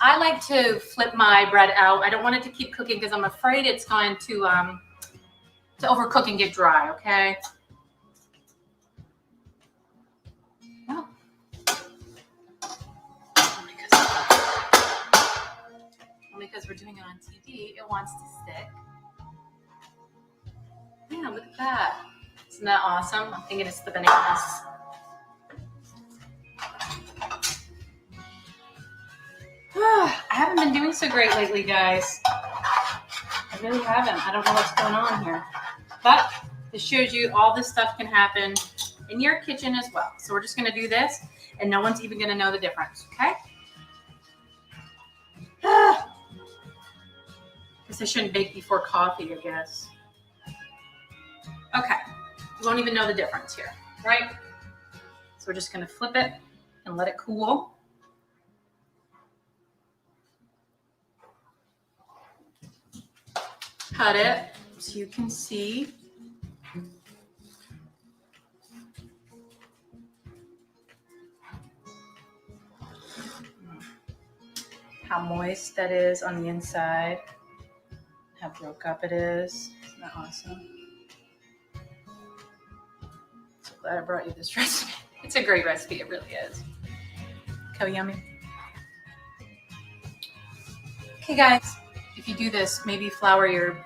Speaker 11: I like to flip my bread out. I don't want it to keep cooking because I'm afraid it's going to overcook and get dry, okay? Oh. Because we're doing it on TV, it wants to stick. Yeah, look at that. Isn't that awesome? I'm thinking it's the bananas. I haven't been doing so great lately, guys. I really haven't. I don't know what's going on here. But this shows you all this stuff can happen in your kitchen as well. So we're just going to do this, and no one's even going to know the difference, okay? Guess I shouldn't bake before coffee, I guess. Okay. You won't even know the difference here, right? So we're just going to flip it and let it cool. Cut it so you can see. How moist that is on the inside. How broke up it is. Isn't that awesome? So glad I brought you this recipe. It's a great recipe, it really is. So yummy. Okay guys, if you do this, maybe flour your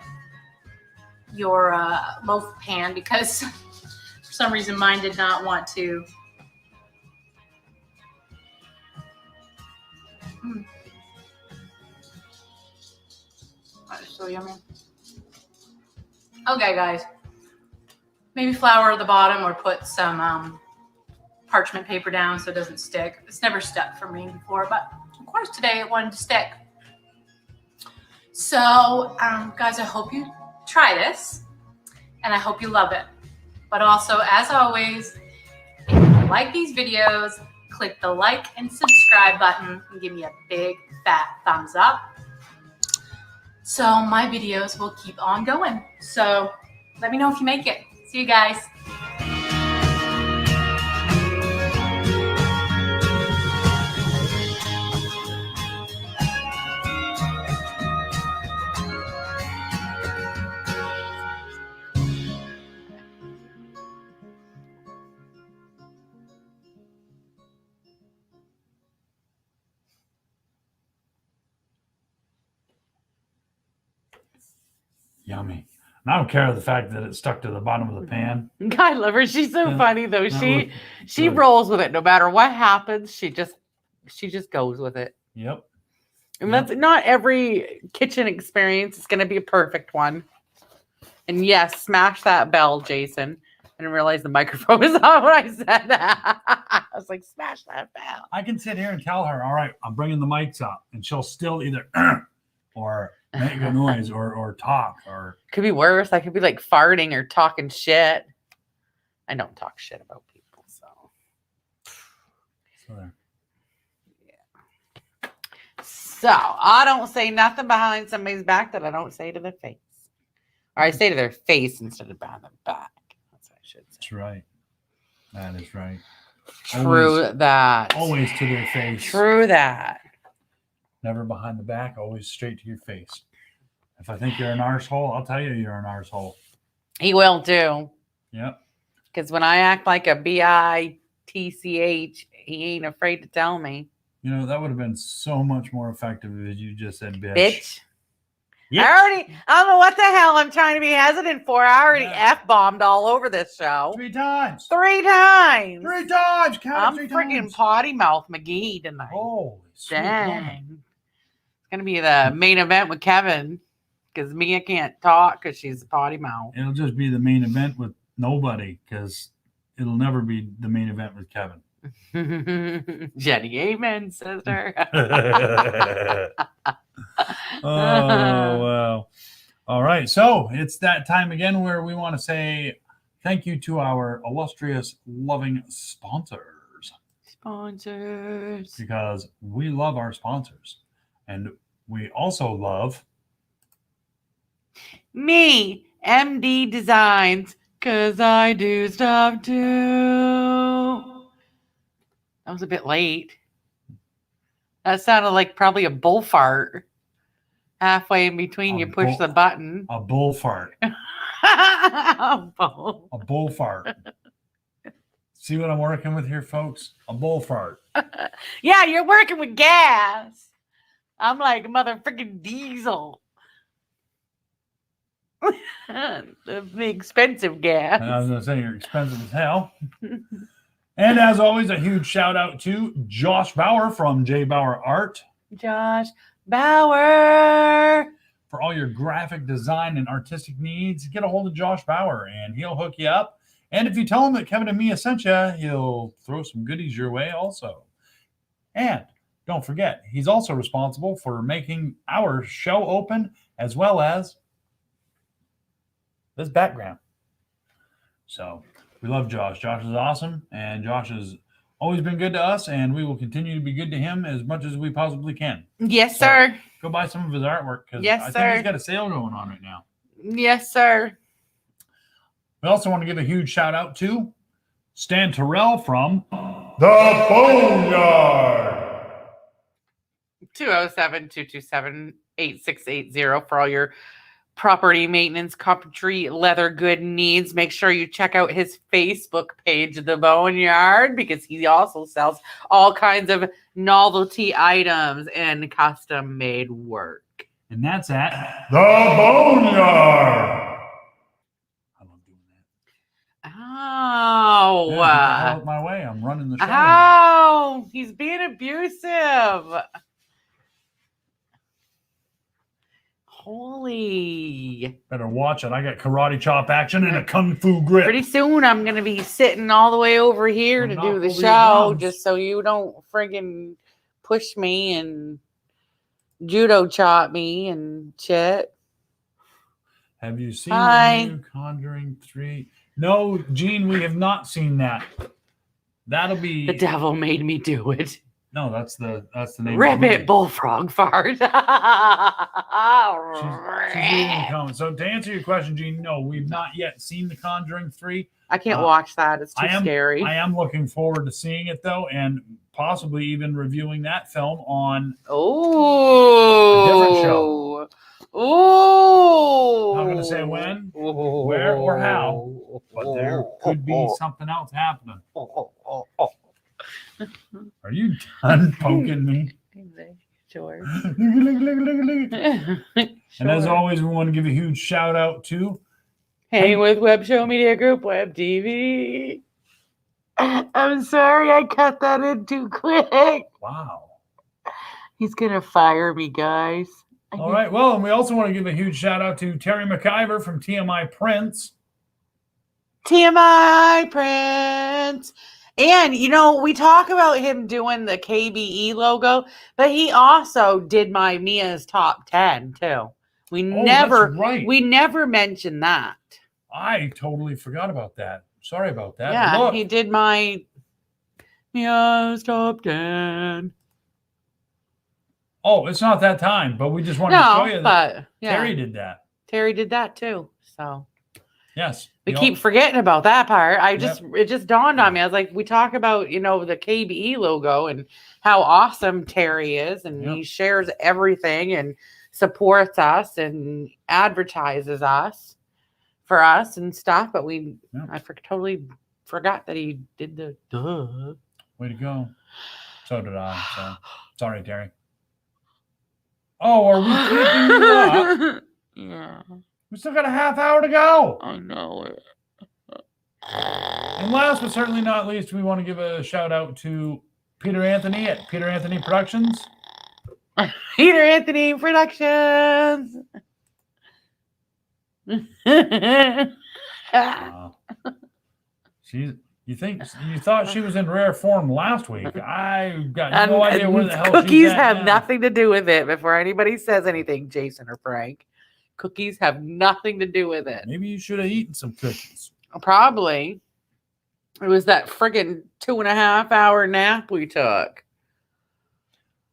Speaker 11: loaf pan, because for some reason mine did not want to. That is so yummy. Okay guys, maybe flour the bottom or put some parchment paper down so it doesn't stick. It's never stuck for me before, but of course today it wanted to stick. So guys, I hope you try this and I hope you love it. But also, as always, if you like these videos, click the like and subscribe button and give me a big fat thumbs up, so my videos will keep on going. So let me know if you make it. See you guys.
Speaker 1: Yummy. And I don't care the fact that it stuck to the bottom of the pan.
Speaker 2: I love her. She's so funny though. She rolls with it no matter what happens. She just goes with it.
Speaker 1: Yep.
Speaker 2: And that's not every kitchen experience is going to be a perfect one. And yes, smash that bell, Jason. I didn't realize the microphone was on when I said that. I was like, smash that bell.
Speaker 1: I can sit here and tell her, all right, I'm bringing the mics up, and she'll still either or make a noise or talk, or
Speaker 2: could be worse. I could be like farting or talking shit. I don't talk shit about people, so
Speaker 1: there.
Speaker 2: Yeah. So I don't say nothing behind somebody's back that I don't say to their face, or I say to their face instead of behind their back. That's what I should say.
Speaker 1: That's right. That is right.
Speaker 2: True that.
Speaker 1: Always to their face.
Speaker 2: True that.
Speaker 1: Never behind the back, always straight to your face. If I think you're an arsehole, I'll tell you you're an arsehole.
Speaker 2: He will too.
Speaker 1: Yep.
Speaker 2: Because when I act like a bitch, he ain't afraid to tell me.
Speaker 1: You know, that would have been so much more effective if you just said bitch.
Speaker 2: Bitch.
Speaker 1: Yep.
Speaker 2: I don't know what the hell I'm trying to be hesitant for. I already F-bombed all over this show.
Speaker 1: 3 times.
Speaker 2: 3 times.
Speaker 1: 3 times. Count
Speaker 2: I'm
Speaker 1: 3
Speaker 2: freaking
Speaker 1: times.
Speaker 2: potty mouth McGee tonight.
Speaker 1: Holy
Speaker 2: dang. It's going to be the main event with Kevin, because Mia can't talk because she's a potty mouth.
Speaker 1: It'll just be the main event with nobody, because it'll never be the main event with Kevin.
Speaker 2: Jenny, amen, sister.
Speaker 1: Oh, wow. All right. So it's that time again where we want to say thank you to our illustrious, loving sponsors. Because we love our sponsors. And we also love
Speaker 2: me, MD Designs, because I do stuff too. That was a bit late. That sounded like probably a bull fart. Halfway in between, you push the button.
Speaker 1: A bull fart.
Speaker 2: A
Speaker 1: bull fart. See what I'm working with here, folks? A bull fart.
Speaker 2: Yeah, you're working with gas. I'm like motherfucking diesel. The expensive gas.
Speaker 1: And I was going to say, you're expensive as hell. And as always, a huge shout out to Josh Bauer from J. Bauer Art.
Speaker 2: Josh Bauer.
Speaker 1: For all your graphic design and artistic needs, get a hold of Josh Bauer and he'll hook you up. And if you tell him that Kevin and Mia sent you, he'll throw some goodies your way also. And don't forget, he's also responsible for making our show open as well as this background. So we love Josh. Josh is awesome, and Josh has always been good to us, and we will continue to be good to him as much as we possibly can.
Speaker 2: Yes, sir.
Speaker 1: Go buy some of his artwork because
Speaker 2: yes,
Speaker 1: I
Speaker 2: sir.
Speaker 1: think he's got a sale going on right now.
Speaker 2: Yes, sir.
Speaker 1: We also want to give a huge shout out to Stan Terrell from The Boneyard.
Speaker 2: 207-227-8680 for all your property maintenance, carpentry, leather good needs. Make sure you check out his Facebook page, The Boneyard, because he also sells all kinds of novelty items and custom made work.
Speaker 1: And that's at The Boneyard.
Speaker 2: Oh,
Speaker 1: yeah, out of my way. I'm running the show.
Speaker 2: Oh, he's being abusive. Holy.
Speaker 1: Better watch it. I got karate chop action and a kung fu grip.
Speaker 2: Pretty soon I'm going to be sitting all the way over here to do the show just so you don't friggin' push me and judo chop me and shit.
Speaker 1: Have you seen the new Conjuring 3? No, Gene, we have not seen that. That'll be
Speaker 2: The devil made me do it.
Speaker 1: No, that's the name.
Speaker 2: Ribbit bullfrog fart.
Speaker 1: She's reading the comments. So to answer your question, Gene, no, we've not yet seen The Conjuring 3.
Speaker 2: I can't watch that. It's too scary.
Speaker 1: I am looking forward to seeing it though, and possibly even reviewing that film on a different show.
Speaker 2: Oh,
Speaker 1: not going to say when, where, or how, but there could be something else happening. Are you done poking me?
Speaker 2: Sure.
Speaker 1: And as always, we want to give a huge shout out to
Speaker 2: Hang with Web Show Media Group, Web TV. I'm sorry I cut that in too quick.
Speaker 1: Wow.
Speaker 2: He's going to fire me, guys.
Speaker 1: All right. Well, and we also want to give a huge shout out to Terry McIver from TMI Prints.
Speaker 2: TMI Prints. And, you know, we talk about him doing the KBE logo, but he also did my Mia's Top 10, too. We never mentioned that.
Speaker 1: I totally forgot about that. Sorry about that.
Speaker 2: Yeah,
Speaker 1: look.
Speaker 2: He did my Mia's Top 10.
Speaker 1: Oh, it's not that time, but we just wanted to show you that Terry did that.
Speaker 2: Terry did that, too. So,
Speaker 1: yes.
Speaker 2: We keep forgetting about that part. It just dawned on me. I was like, we talk about, you know, the KBE logo and how awesome Terry is, and he shares everything and supports us and advertises us for us and stuff. But I totally forgot that he did the duh.
Speaker 1: Way to go. So did I. So sorry, Terry. Oh, are we keeping you up?
Speaker 2: Yeah.
Speaker 1: We still got a half hour to go.
Speaker 2: I know it.
Speaker 1: And last but certainly not least, we want to give a shout out to Peter Anthony at Peter Anthony Productions.
Speaker 2: Peter Anthony Productions.
Speaker 1: You thought she was in rare form last week. I got no idea where the hell she's at.
Speaker 2: Cookies have nothing to do with it. Before anybody says anything, Jason or Frank, cookies have nothing to do with it.
Speaker 1: Maybe you should have eaten some cookies.
Speaker 2: Probably. It was that friggin' 2.5 hour nap we took.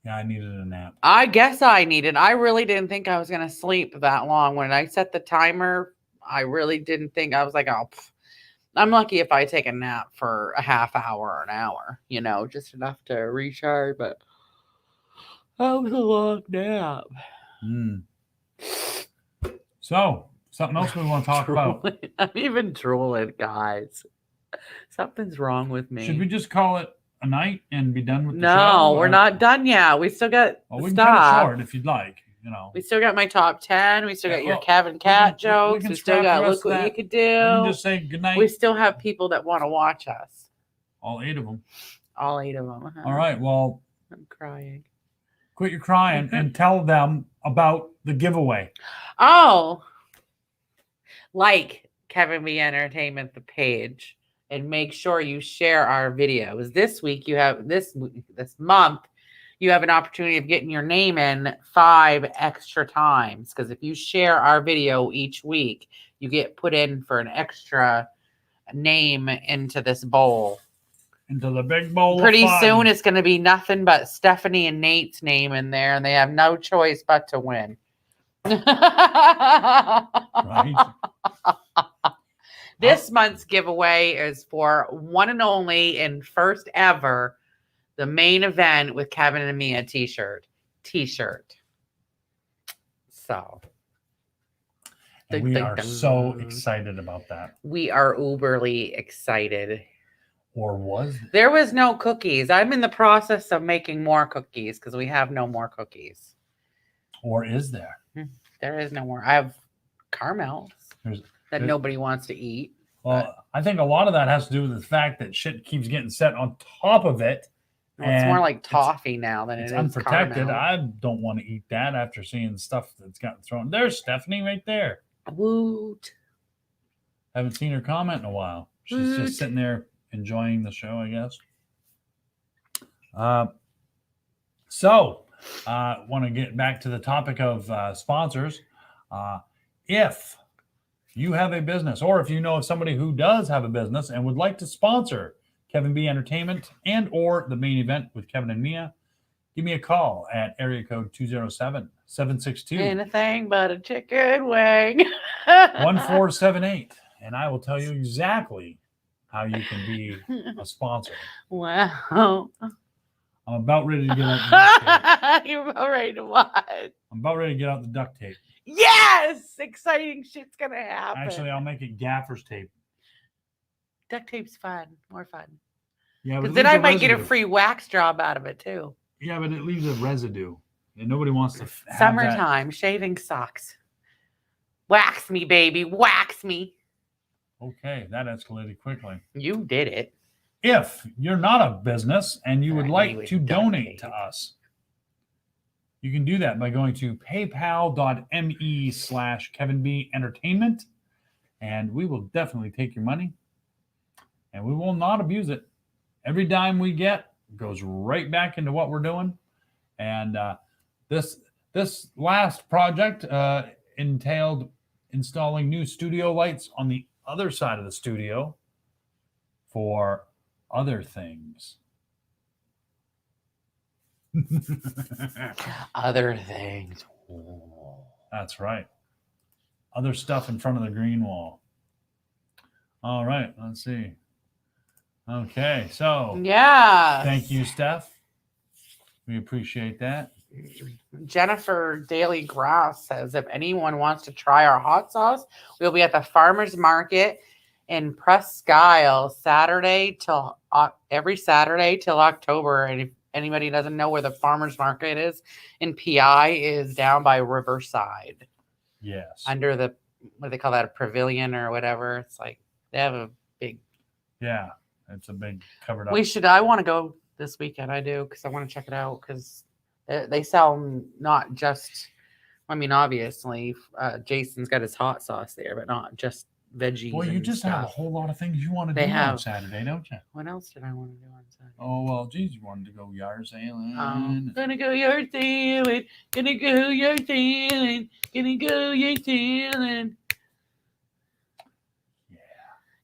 Speaker 1: Yeah, I needed a nap.
Speaker 2: I guess I needed. I really didn't think I was going to sleep that long. When I set the timer, I really didn't think. I was like, oh, I'm lucky if I take a nap for a half hour or an hour, you know, just enough to recharge. But That was a long nap.
Speaker 1: So, something else we want to talk about.
Speaker 2: I'm even drooling, guys. Something's wrong with me.
Speaker 1: Should we just call it a night and be done with the show?
Speaker 2: No, we're not done yet. We still got
Speaker 1: we can cut it short if you'd like.
Speaker 2: We still got my top 10. We still got your Kevin Cat jokes. We still got Look What You Could Do.
Speaker 1: We can just say goodnight.
Speaker 2: We still have people that want to watch us.
Speaker 1: All 8 of them.
Speaker 2: All 8 of them. Uh-huh.
Speaker 1: All right. Well,
Speaker 2: I'm crying.
Speaker 1: Quit your crying and tell them about the giveaway.
Speaker 2: Oh, like Kevin B Entertainment, the page, and make sure you share our videos. This week you have this month. You have an opportunity of getting your name in 5 extra times, because if you share our video each week, you get put in for an extra name into this bowl.
Speaker 1: Into the big bowl.
Speaker 2: Pretty soon it's going to be nothing but Stephanie and Nate's name in there, and they have no choice but to win.
Speaker 1: Right.
Speaker 2: This month's giveaway is for one and only and first ever the Maine event with Kevin and Mia t-shirt. So
Speaker 1: and we are so excited about that.
Speaker 2: We are uberly excited.
Speaker 1: Or was
Speaker 2: there was no cookies. I'm in the process of making more cookies because we have no more cookies.
Speaker 1: Or is there?
Speaker 2: There is no more. I have caramels that nobody wants to eat.
Speaker 1: Well, I think a lot of that has to do with the fact that shit keeps getting set on top of it.
Speaker 2: Well, it's more like toffee now than it is
Speaker 1: unprotected.
Speaker 2: caramel.
Speaker 1: I don't want to eat that after seeing stuff that's gotten thrown. There's Stephanie right there.
Speaker 2: Woot.
Speaker 1: Haven't seen her comment in a while. She's just sitting there enjoying the show, I guess. Want to get back to the topic of sponsors. If you have a business, or if you know of somebody who does have a business and would like to sponsor Kevin B Entertainment and or the main event with Kevin and Mia, give me a call at area code 207-762
Speaker 2: anything but a chicken wing
Speaker 1: 1478, and I will tell you exactly how you can be a sponsor.
Speaker 2: Wow.
Speaker 1: I'm about ready to get out the duct tape.
Speaker 2: You're about ready to what?
Speaker 1: I'm about ready to get out the duct tape.
Speaker 2: Yes! Exciting shit's gonna happen.
Speaker 1: Actually, I'll make it gaffer's tape.
Speaker 2: Duct tape's fun. More fun.
Speaker 1: Yeah,
Speaker 2: because then I might get a free wax job out of it too.
Speaker 1: Yeah, but it leaves a residue. And nobody wants to have
Speaker 2: summertime shaving socks. Wax me, baby. Wax me.
Speaker 1: Okay, that escalated quickly.
Speaker 2: You did it.
Speaker 1: If you're not a business and you would like to donate to us, you can do that by going to paypal.me/Kevin B Entertainment, and we will definitely take your money, and we will not abuse it. Every dime we get goes right back into what we're doing, and this last project entailed installing new studio lights on the other side of the studio for other things.
Speaker 2: Other things.
Speaker 1: That's right. Other stuff in front of the green wall. All right, let's see. Okay, so
Speaker 2: yeah.
Speaker 1: Thank you, Steph. We appreciate that.
Speaker 2: Jennifer Daily Grass says, if anyone wants to try our hot sauce, we'll be at the farmers market in Presque Isle every Saturday till October. And if anybody doesn't know where the farmers market is in PI, is down by Riverside.
Speaker 1: Yes.
Speaker 2: Under the, what do they call that, a pavilion or whatever. It's like they have a big.
Speaker 1: Yeah, it's a big covered up.
Speaker 2: I want to go this weekend. I do, because I want to check it out, because they sell not just, I mean, obviously, Jason's got his hot sauce there, but not just veggies.
Speaker 1: Boy, you just have a whole lot of things you want to do on Saturday, don't you?
Speaker 2: What else did I want to do on Saturday?
Speaker 1: Oh, well, geez, you wanted to go yard sailing.
Speaker 2: Gonna go yard sailing. Gonna go yard sailing. Gonna go yard sailing.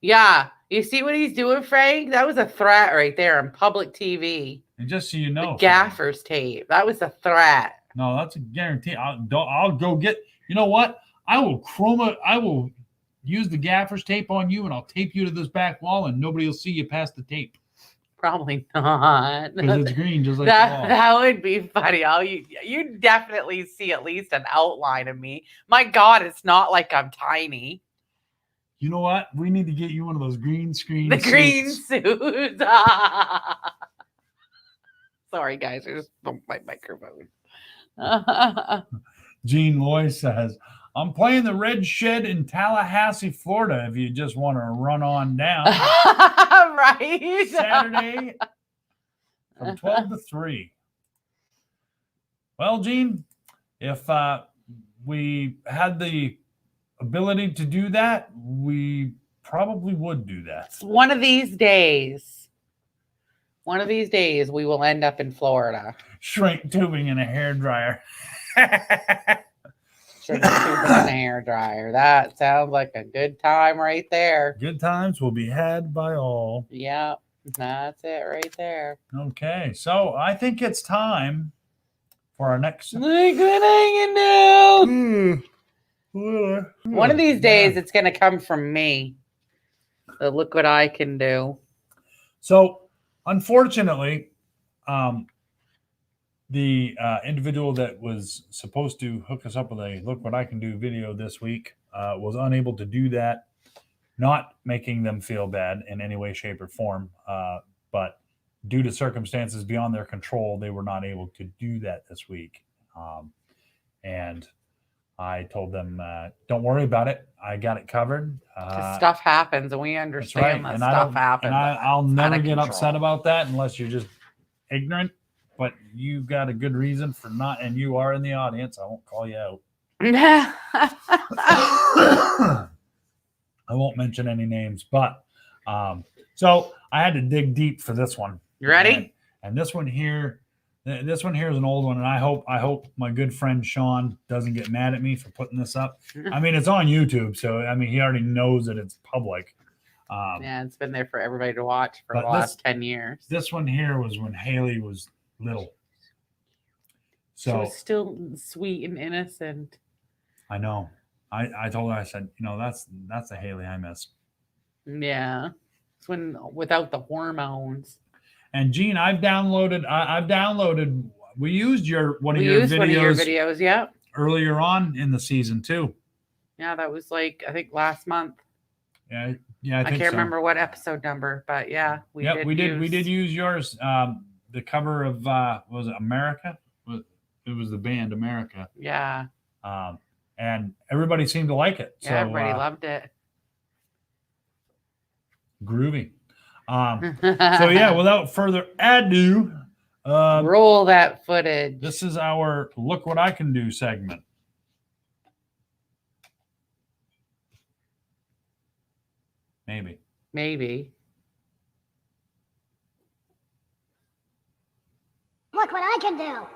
Speaker 2: Yeah. You see what he's doing, Frank? That was a threat right there on public TV.
Speaker 1: And just so you know,
Speaker 2: the gaffer's tape. That was a threat.
Speaker 1: No, that's a guarantee. I'll go get. You know what? I will use the gaffer's tape on you, and I'll tape you to this back wall, and nobody will see you past the tape.
Speaker 2: Probably not.
Speaker 1: Because it's green, just like
Speaker 2: that,
Speaker 1: the wall.
Speaker 2: that would be funny. You definitely see at least an outline of me. My God, it's not like I'm tiny.
Speaker 1: You know what? We need to get you one of those green screen
Speaker 2: The
Speaker 1: suits.
Speaker 2: green suit. Sorry, guys. I just bumped my microphone.
Speaker 1: Gene Loy says, I'm playing the Red Shed in Tallahassee, Florida, if you just want to run on down.
Speaker 2: Right.
Speaker 1: Saturday from 12 to 3. Well, Gene, if we had the ability to do that, we probably would do that.
Speaker 2: One of these days, we will end up in Florida.
Speaker 1: Shrink tubing in a hairdryer.
Speaker 2: Shrink tubing in a hairdryer. That sounds like a good time right there.
Speaker 1: Good times will be had by all.
Speaker 2: Yep, that's it right there.
Speaker 1: Okay, so I think it's time for our next.
Speaker 2: Look what I can do. One of these days, it's going to come from me. So look what I can do.
Speaker 1: So, unfortunately, the individual that was supposed to hook us up with a Look What I Can Do video this week was unable to do that, not making them feel bad in any way, shape, or form. But due to circumstances beyond their control, they were not able to do that this week. And I told them, don't worry about it. I got it covered.
Speaker 2: Stuff happens, and we understand that stuff happens.
Speaker 1: And I'll never get upset about that unless you're just ignorant. But you got a good reason for not, and you are in the audience. I won't call you out. I won't mention any names, but so I had to dig deep for this one.
Speaker 2: You ready?
Speaker 1: And this one here is an old one, and I hope my good friend Sean doesn't get mad at me for putting this up. I mean, it's on YouTube, so I mean he already knows that it's public.
Speaker 2: Yeah, it's been there for everybody to watch for the last 10 years.
Speaker 1: This one here was when Haley was little.
Speaker 2: So it's still sweet and innocent.
Speaker 1: I know. I told her, I said, that's the Haley I miss.
Speaker 2: Yeah. It's when without the hormones.
Speaker 1: And Gene, I've downloaded. We used one of your videos.
Speaker 2: Yeah.
Speaker 1: Earlier on in the season too.
Speaker 2: Yeah, that was like I think last month.
Speaker 1: Yeah.
Speaker 2: I can't remember what episode number, but yeah, we did
Speaker 1: use yours. The cover of was it America? It was the band America.
Speaker 2: Yeah.
Speaker 1: And everybody seemed to like it.
Speaker 2: Yeah,
Speaker 1: so,
Speaker 2: everybody loved it.
Speaker 1: Groovy. So yeah, without further ado,
Speaker 2: roll that footage.
Speaker 1: This is our Look What I Can Do segment. Maybe.
Speaker 9: Look what I can do.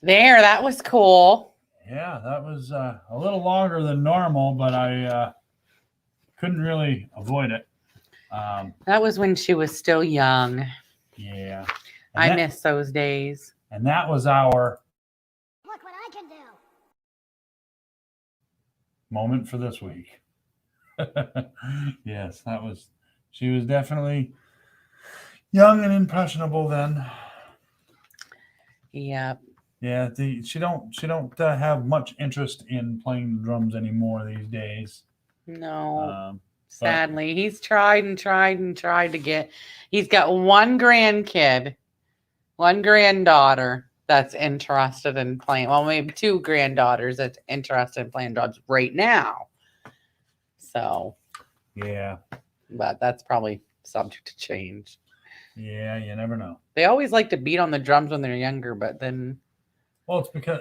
Speaker 2: There, that was cool.
Speaker 1: Yeah, that was a little longer than normal, but I couldn't really avoid it.
Speaker 2: That was when she was still young.
Speaker 1: Yeah.
Speaker 2: I miss those days.
Speaker 1: And that was our
Speaker 9: Look what I can do.
Speaker 1: moment for this week. Yes, she was definitely young and impressionable then.
Speaker 2: Yep.
Speaker 1: Yeah, she don't have much interest in playing the drums anymore these days.
Speaker 2: No. Sadly, he's tried to get. He's got one grandkid, one granddaughter that's interested in playing. Well, maybe two granddaughters that's interested in playing drums right now. So.
Speaker 1: Yeah.
Speaker 2: But that's probably subject to change.
Speaker 1: Yeah, you never know.
Speaker 2: They always like to beat on the drums when they're younger, but then.
Speaker 1: Well, it's because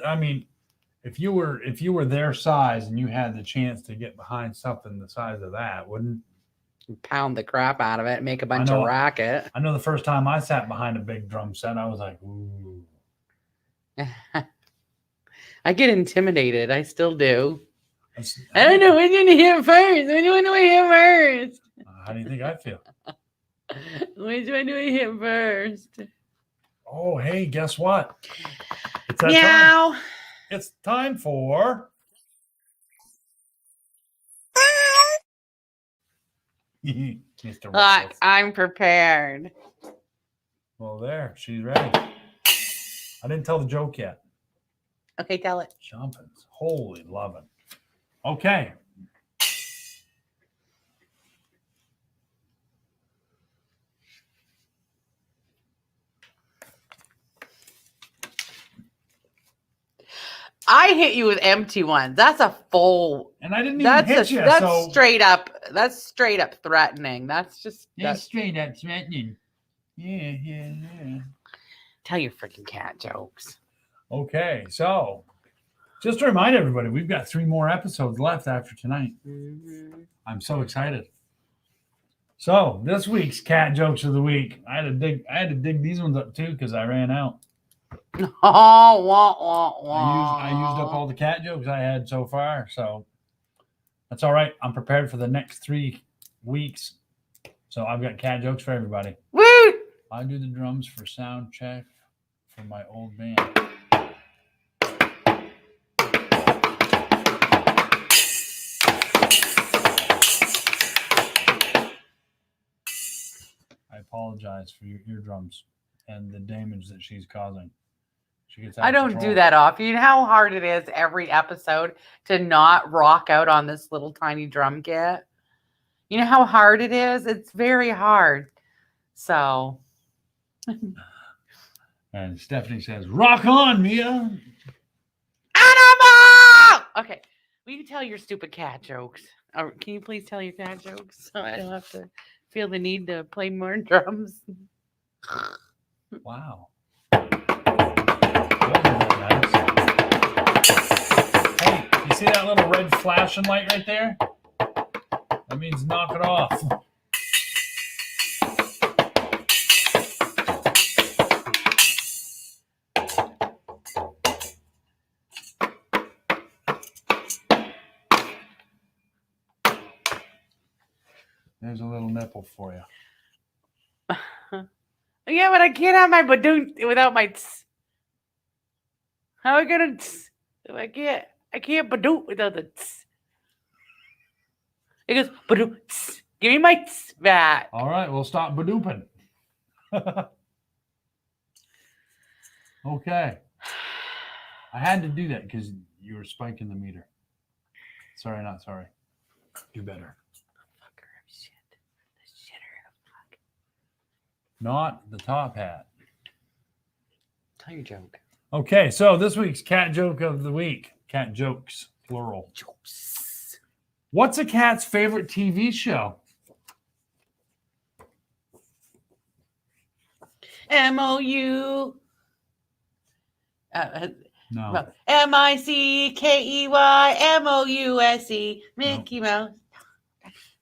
Speaker 1: if you were their size and you had the chance to get behind something the size of that, wouldn't
Speaker 2: pound the crap out of it, make a bunch of racket.
Speaker 1: I know the first time I sat behind a big drum set, I was like, ooh.
Speaker 2: I get intimidated. I still do. I don't know which one to hit first. Which one do I hit first?
Speaker 1: How do you think I feel?
Speaker 2: Which one do I hit first?
Speaker 1: Oh, hey, guess what? It's that
Speaker 2: Meow.
Speaker 1: time. It's time for Mr.
Speaker 2: Look, I'm prepared.
Speaker 1: Well, there, she's ready. I didn't tell the joke yet.
Speaker 2: Okay, tell it.
Speaker 1: Jumpins. Holy lovin'. Okay.
Speaker 2: I hit you with empty ones. That's a full.
Speaker 1: And I didn't even hit you.
Speaker 2: That's straight up. That's straight up threatening. That's just.
Speaker 1: That's straight up threatening. Yeah.
Speaker 2: Tell your freaking cat jokes.
Speaker 1: Okay, so just to remind everybody, we've got 3 more episodes left after tonight.
Speaker 2: Mm-hmm.
Speaker 1: I'm so excited. So this week's cat jokes of the week, I had to dig these ones up too because I ran out.
Speaker 2: Oh, wah.
Speaker 1: I used up all the cat jokes I had so far, so that's all right. I'm prepared for the next 3 weeks, so I've got cat jokes for everybody.
Speaker 2: Woo!
Speaker 1: I do the drums for sound check for my old band. I apologize for your eardrums and the damage that she's causing. She gets out
Speaker 2: I
Speaker 1: of
Speaker 2: don't
Speaker 1: control.
Speaker 2: do that often. You know how hard it is every episode to not rock out on this little tiny drum kit? You know how hard it is? It's very hard. So.
Speaker 1: And Stephanie says, rock on, Mia.
Speaker 2: Animal! Okay. Will you tell your stupid cat jokes? Or can you please tell your cat jokes so I don't have to feel the need to play more drums?
Speaker 1: Wow. Hey, you see that little red flashing light right there? That means knock it off. There's a little nipple for you.
Speaker 2: Yeah, but I can't have my badoon without my tss. How am I gonna tss? If I can't badoon without the tss. It goes badoon tss. Give me my tss back.
Speaker 1: All right, we'll stop badooping. Okay. I had to do that because you were spiking the meter. Sorry, not sorry. Do better. Not the top hat.
Speaker 2: Tell your joke.
Speaker 1: Okay, so this week's cat joke of the week. Cat jokes, plural.
Speaker 2: Jokes.
Speaker 1: What's a cat's favorite TV show?
Speaker 2: MOU.
Speaker 1: No.
Speaker 2: MICKEYMOUSE. Mickey Mouse.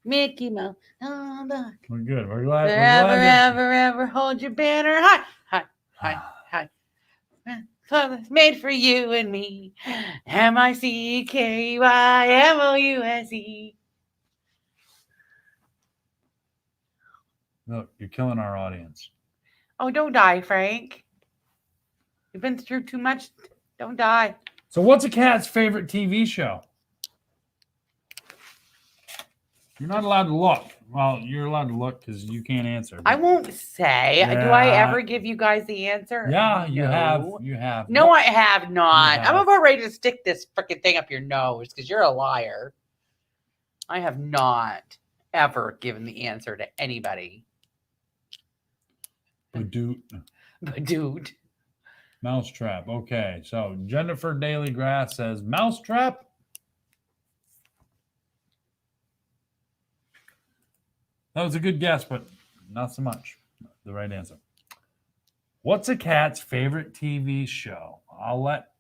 Speaker 2: Mickey Mouse. Oh, look.
Speaker 1: We're good. We're glad.
Speaker 2: Ever hold your banner high. High. Made for you and me. MICKEYMOUSE.
Speaker 1: Look, you're killing our audience.
Speaker 2: Oh, don't die, Frank. You've been through too much. Don't die.
Speaker 1: So what's a cat's favorite TV show? You're not allowed to look. Well, you're allowed to look because you can't answer.
Speaker 2: I won't say.
Speaker 1: Yeah.
Speaker 2: Do I ever give you guys the answer?
Speaker 1: Yeah, you
Speaker 2: No.
Speaker 1: have. You have.
Speaker 2: No, I have not.
Speaker 1: You have.
Speaker 2: I'm about ready to stick this freaking thing up your nose because you're a liar. I have not ever given the answer to anybody.
Speaker 1: But dude. Mousetrap. Okay, so Jennifer Daily Grass says Mousetrap. That was a good guess, but not so much. The right answer. What's a cat's favorite TV show? I'll let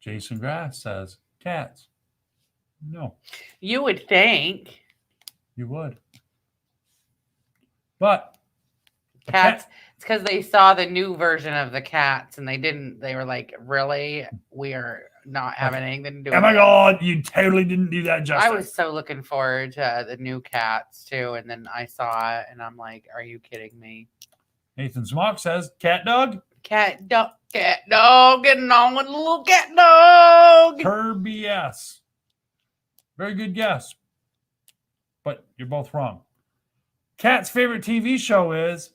Speaker 1: Jason Grass says cats. No.
Speaker 2: You would think.
Speaker 1: You would. But
Speaker 2: Cats. It's because they saw the new version of the Cats and they were like, really? We are not having anything to do with it.
Speaker 1: Oh my God, you totally didn't do that justice.
Speaker 2: I was so looking forward to the new Cats too. And then I saw it and I'm like, are you kidding me?
Speaker 1: Nathan Smock says cat dog.
Speaker 2: Cat dog, getting on with a little cat dog.
Speaker 1: Kirby S. Very good guess. But you're both wrong. Cat's favorite TV show is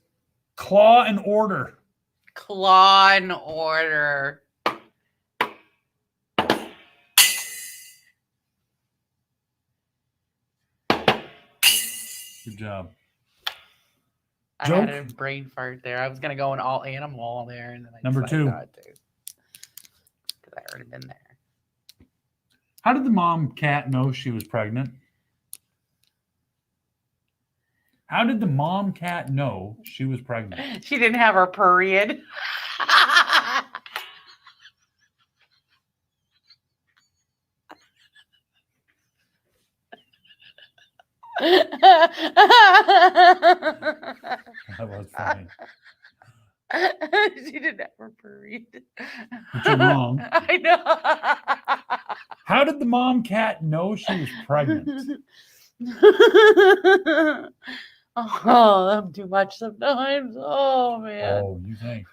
Speaker 1: Claw and Order.
Speaker 2: Claw and Order.
Speaker 1: Good job.
Speaker 2: I had a brain fart there. I was going to go in all animal there. And then I
Speaker 1: Number 2.
Speaker 2: Because I already been there.
Speaker 1: How did the mom cat know she was pregnant? How did the mom cat know she was pregnant?
Speaker 2: She didn't have her period.
Speaker 1: That was funny.
Speaker 2: She didn't have her period.
Speaker 1: But you're wrong.
Speaker 2: I know.
Speaker 1: How did the mom cat know she was pregnant?
Speaker 2: Oh, I'm too much sometimes. Oh, man.
Speaker 1: Oh, you think?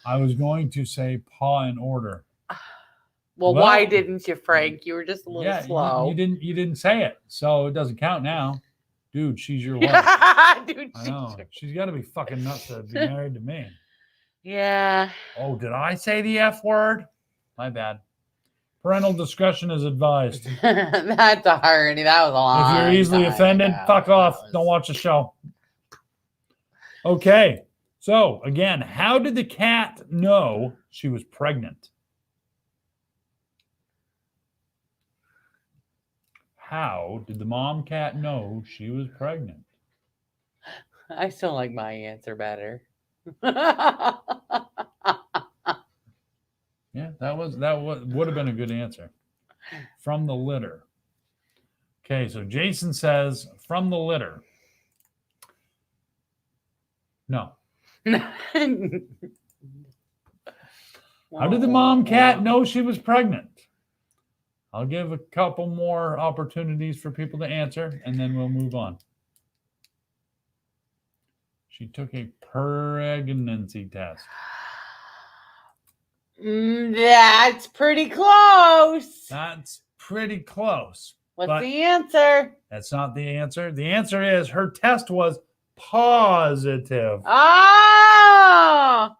Speaker 1: I was going to say Paw and Order.
Speaker 2: Well, why didn't you, Frank? You were just a little slow.
Speaker 1: You didn't say it, so it doesn't count now. Dude, she's your wife.
Speaker 2: Dude,
Speaker 1: I know. She's got to be fucking nuts to be married to me.
Speaker 2: Yeah.
Speaker 1: Oh, did I say the F word? My bad. Parental discretion is advised.
Speaker 2: That's a hurry. That was a lot.
Speaker 1: If you're easily offended, fuck off. Don't watch the show. Okay. So, again, how did the cat know she was pregnant? How did the mom cat know she was pregnant?
Speaker 2: I still like my answer better.
Speaker 1: Yeah, that would have been a good answer. From the litter. Okay, so Jason says from the litter. No. How did the mom cat know she was pregnant? I'll give a couple more opportunities for people to answer, and then we'll move on. She took a pregnancy test.
Speaker 2: That's pretty close.
Speaker 1: That's pretty close.
Speaker 2: What's the answer?
Speaker 1: That's not the answer. The answer is her test was positive.
Speaker 2: Oh!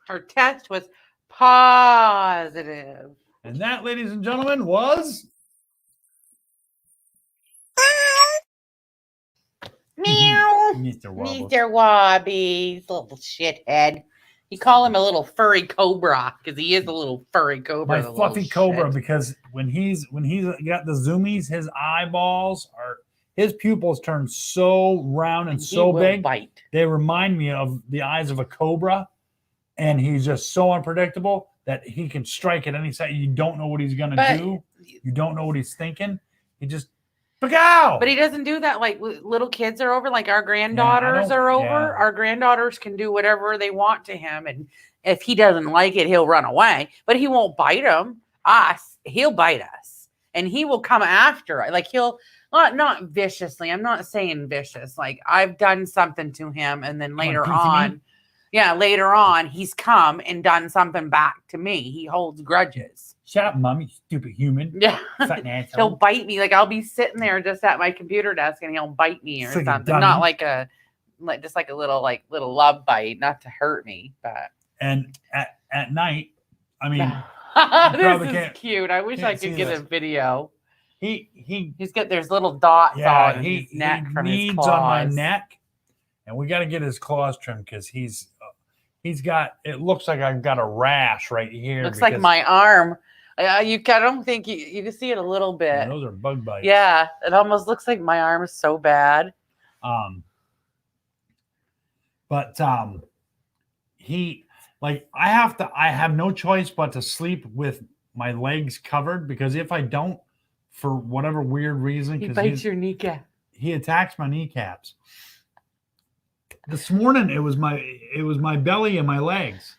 Speaker 2: Her test was positive.
Speaker 1: And that, ladies and gentlemen, was...
Speaker 2: Meow.
Speaker 1: Mr. Wobbles.
Speaker 2: Mr. Wobbies, little shithead. You call him a little furry cobra because he is a little furry cobra.
Speaker 1: My fluffy cobra, because when he's got the zoomies, his pupils turn so round and so big.
Speaker 2: Bite.
Speaker 1: They remind me of the eyes of a cobra, and he's just so unpredictable that he can strike at any second. You don't know what he's gonna do. You don't know what he's thinking. He just
Speaker 2: But he doesn't do that like little kids are over, like our granddaughters are over.
Speaker 1: Yeah.
Speaker 2: Our granddaughters can do whatever they want to him. And if he doesn't like it, he'll run away. But he won't bite us. He'll bite us. And he will come after us. Like he'll, not viciously. I'm not saying vicious. Like I've done something to him. And then later on, he's come and done something back to me. He holds grudges.
Speaker 1: Shut up, Mom, you stupid human.
Speaker 2: Yeah.
Speaker 1: Fat
Speaker 2: He'll bite me. Like I'll be sitting there just at my computer desk and he'll bite me or something. Not like just like a little love bite, not to hurt me, but
Speaker 1: and at night, I mean
Speaker 2: this is cute. I wish I could get a video.
Speaker 1: He's
Speaker 2: got there's little dots on his neck from his claws.
Speaker 1: On my neck, and we got to get his claws trimmed because he's got, it looks like I've got a rash right here.
Speaker 2: Looks like my arm. I don't think you can see it a little bit.
Speaker 1: Yeah, those are bug bites.
Speaker 2: Yeah, it almost looks like my arm is so bad.
Speaker 1: I have no choice but to sleep with my legs covered, because if I don't, for whatever weird reason,
Speaker 2: he bites your kneecap.
Speaker 1: He attacks my kneecaps. This morning it was my belly and my legs.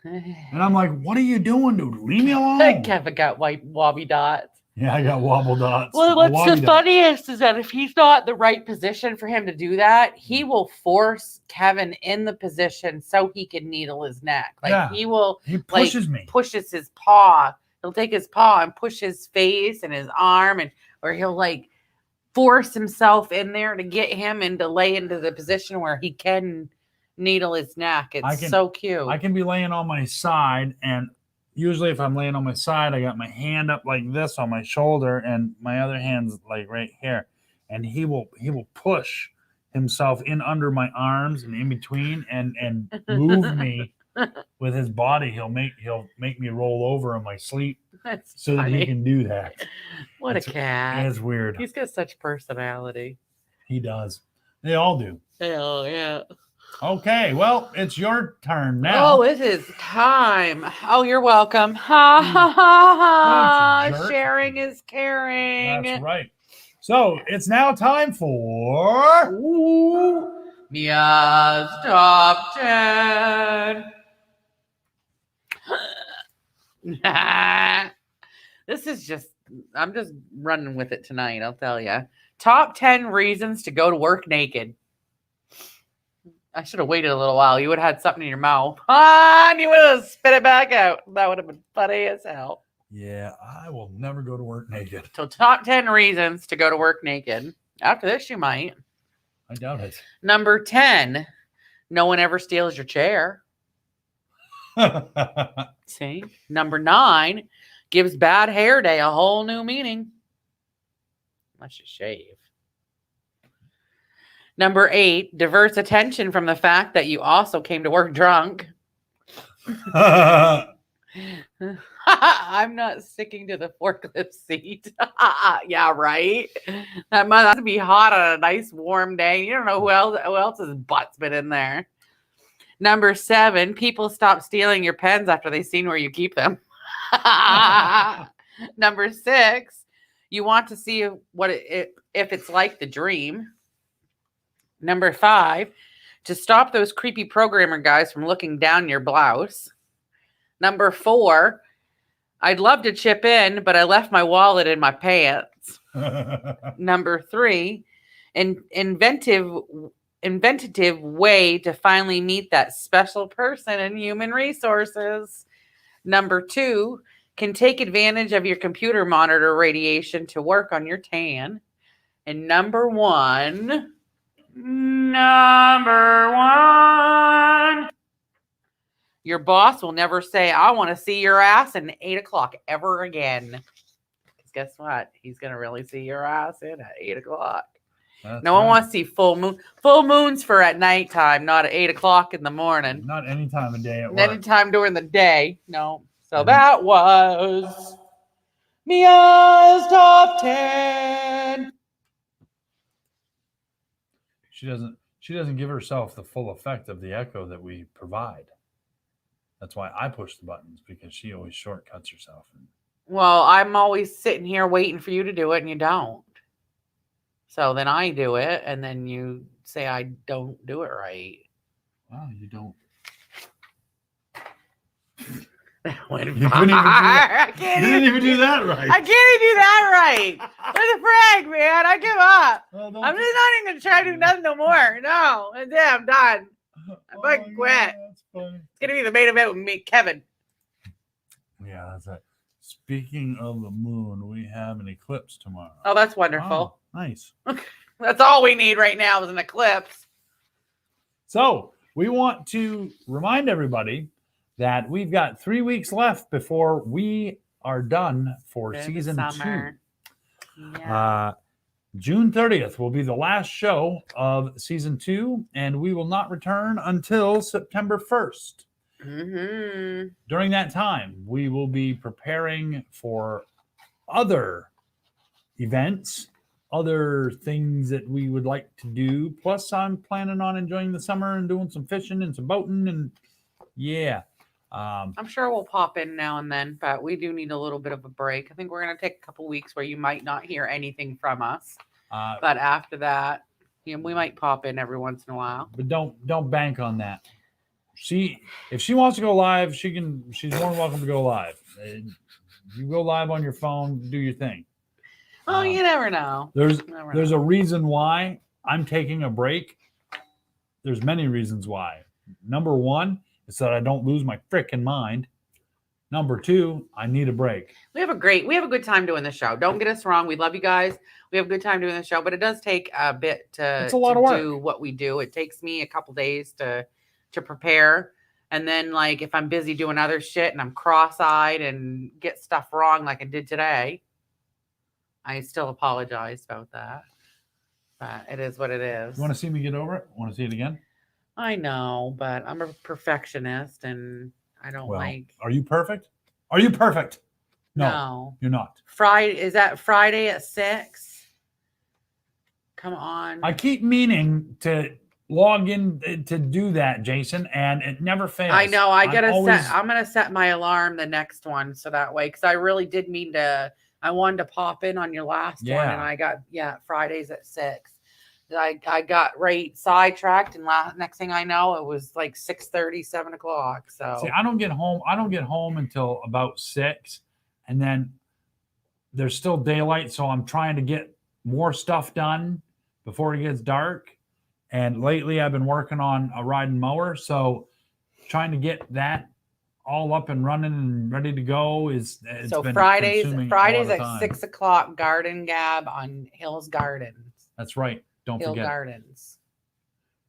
Speaker 1: And I'm like, what are you doing, dude? Leave me alone.
Speaker 2: Kevin got wobbly dots.
Speaker 1: Yeah, I got wobble dots.
Speaker 2: Well, what's the funniest is that if he's not the right position for him to do that, he will force Kevin in the position so he can needle his neck. Like he pushes me. Pushes his paw. He'll take his paw and push his face and his arm, or he'll like force himself in there to get him and to lay into the position where he can needle his neck. It's so cute.
Speaker 1: I can be laying on my side, and usually if I'm laying on my side, I got my hand up like this on my shoulder and my other hand's like right here, and he will push himself in under my arms and in between and move me with his body. He'll make me roll over in my sleep.
Speaker 2: That's
Speaker 1: so
Speaker 2: funny.
Speaker 1: that he can do that.
Speaker 2: What a cat.
Speaker 1: It's weird.
Speaker 2: He's got such personality.
Speaker 1: He does. They all do.
Speaker 2: Oh, yeah.
Speaker 1: Okay, well, it's your turn now.
Speaker 2: Oh, it is time. Oh, you're welcome. Ha ha ha ha. Sharing is caring.
Speaker 1: That's right. So it's now time for
Speaker 2: Mia's Top 10. This is just, I'm just running with it tonight, I'll tell you. Top 10 reasons to go to work naked. I should have waited a little while. You would have had something in your mouth. And you would have spit it back out. That would have been funny as hell.
Speaker 1: Yeah, I will never go to work naked.
Speaker 2: So top 10 reasons to go to work naked. After this, you might.
Speaker 1: I doubt it.
Speaker 2: Number 10, no one ever steals your chair. See? Number 9, gives bad hair day a whole new meaning. Unless you shave. Number 8, diverts attention from the fact that you also came to work drunk. I'm not sticking to the forklift seat. Yeah, right. That must be hot on a nice warm day. You don't know who else's butt's been in there. Number 7, people stop stealing your pens after they've seen where you keep them. Number 6, you want to see if it's like the dream. Number 5, to stop those creepy programmer guys from looking down your blouse. Number 4, I'd love to chip in, but I left my wallet in my pants. Number 3, an inventive way to finally meet that special person in human resources. Number 2, can take advantage of your computer monitor radiation to work on your tan. And number 1, your boss will never say, I want to see your ass at 8 o'clock ever again. Because guess what? He's going to really see your ass in at 8 o'clock. No one wants to see full moon. Full moons for at nighttime, not at 8 o'clock in the morning.
Speaker 1: Not any time of day at work.
Speaker 2: Anytime during the day. No. So that was Mia's top 10.
Speaker 1: She doesn't give herself the full effect of the echo that we provide. That's why I push the buttons, because she always shortcuts herself.
Speaker 2: Well, I'm always sitting here waiting for you to do it, and you don't. So then I do it, and then you say I don't do it right.
Speaker 1: Wow, you don't.
Speaker 2: That went
Speaker 1: You
Speaker 2: far.
Speaker 1: didn't even do that right.
Speaker 2: I can't even do that right. What the frag, man? I give up.
Speaker 1: Well,
Speaker 2: I'm just not even going to try to do nothing no more. No. And then I'm done. I fucking quit.
Speaker 1: That's funny.
Speaker 2: It's going to be the main event with me, Kevin.
Speaker 1: Yeah, that's it. Speaking of the moon, we have an eclipse tomorrow.
Speaker 2: Oh, that's wonderful.
Speaker 1: Oh, nice.
Speaker 2: That's all we need right now is an eclipse.
Speaker 1: So we want to remind everybody that we've got 3 weeks left before we are done for season 2.
Speaker 2: Yeah.
Speaker 1: June 30th will be the last show of season 2, and we will not return until September 1st.
Speaker 2: Mm-hmm.
Speaker 1: During that time, we will be preparing for other events, other things that we would like to do. Plus, I'm planning on enjoying the summer and doing some fishing and some boating, and yeah.
Speaker 2: I'm sure we'll pop in now and then, but we do need a little bit of a break. I think we're going to take a couple weeks where you might not hear anything from us. But after that, we might pop in every once in a while.
Speaker 1: But don't bank on that. If she wants to go live, she's more than welcome to go live. You go live on your phone, do your thing.
Speaker 2: Well, you never know.
Speaker 1: There's a reason why I'm taking a break. There's many reasons why. Number one is that I don't lose my frickin' mind. Number two, I need a break.
Speaker 2: We have a good time doing the show. Don't get us wrong. We love you guys. We have a good time doing the show, but it does take a bit
Speaker 1: it's a lot of work.
Speaker 2: Do what we do. It takes me a couple days to prepare. And then, like, if I'm busy doing other shit and I'm cross-eyed and get stuff wrong like I did today, I still apologize about that. But it is what it is.
Speaker 1: You want to see me get over it? Want to see it again?
Speaker 2: I know, but I'm a perfectionist and I don't like.
Speaker 1: Are you perfect? Are you perfect?
Speaker 2: No,
Speaker 1: you're not.
Speaker 2: Is that Friday at 6? Come on.
Speaker 1: I keep meaning to log in to do that, Jason, and it never fails.
Speaker 2: I know. I'm gonna set my alarm the next one so that way, because I really did mean to. I wanted to pop in on your last one, and I got Fridays at 6. I got right sidetracked, and next thing I know, it was like 6:30, 7 o'clock. So
Speaker 1: see, I don't get home until about 6, and then there's still daylight, so I'm trying to get more stuff done before it gets dark. And lately, I've been working on a riding mower, so trying to get that all up and running and ready to go is
Speaker 2: so Fridays at 6 o'clock. Garden Gab on Hills Gardens.
Speaker 1: That's right. Don't
Speaker 2: Hill
Speaker 1: forget.
Speaker 2: Gardens.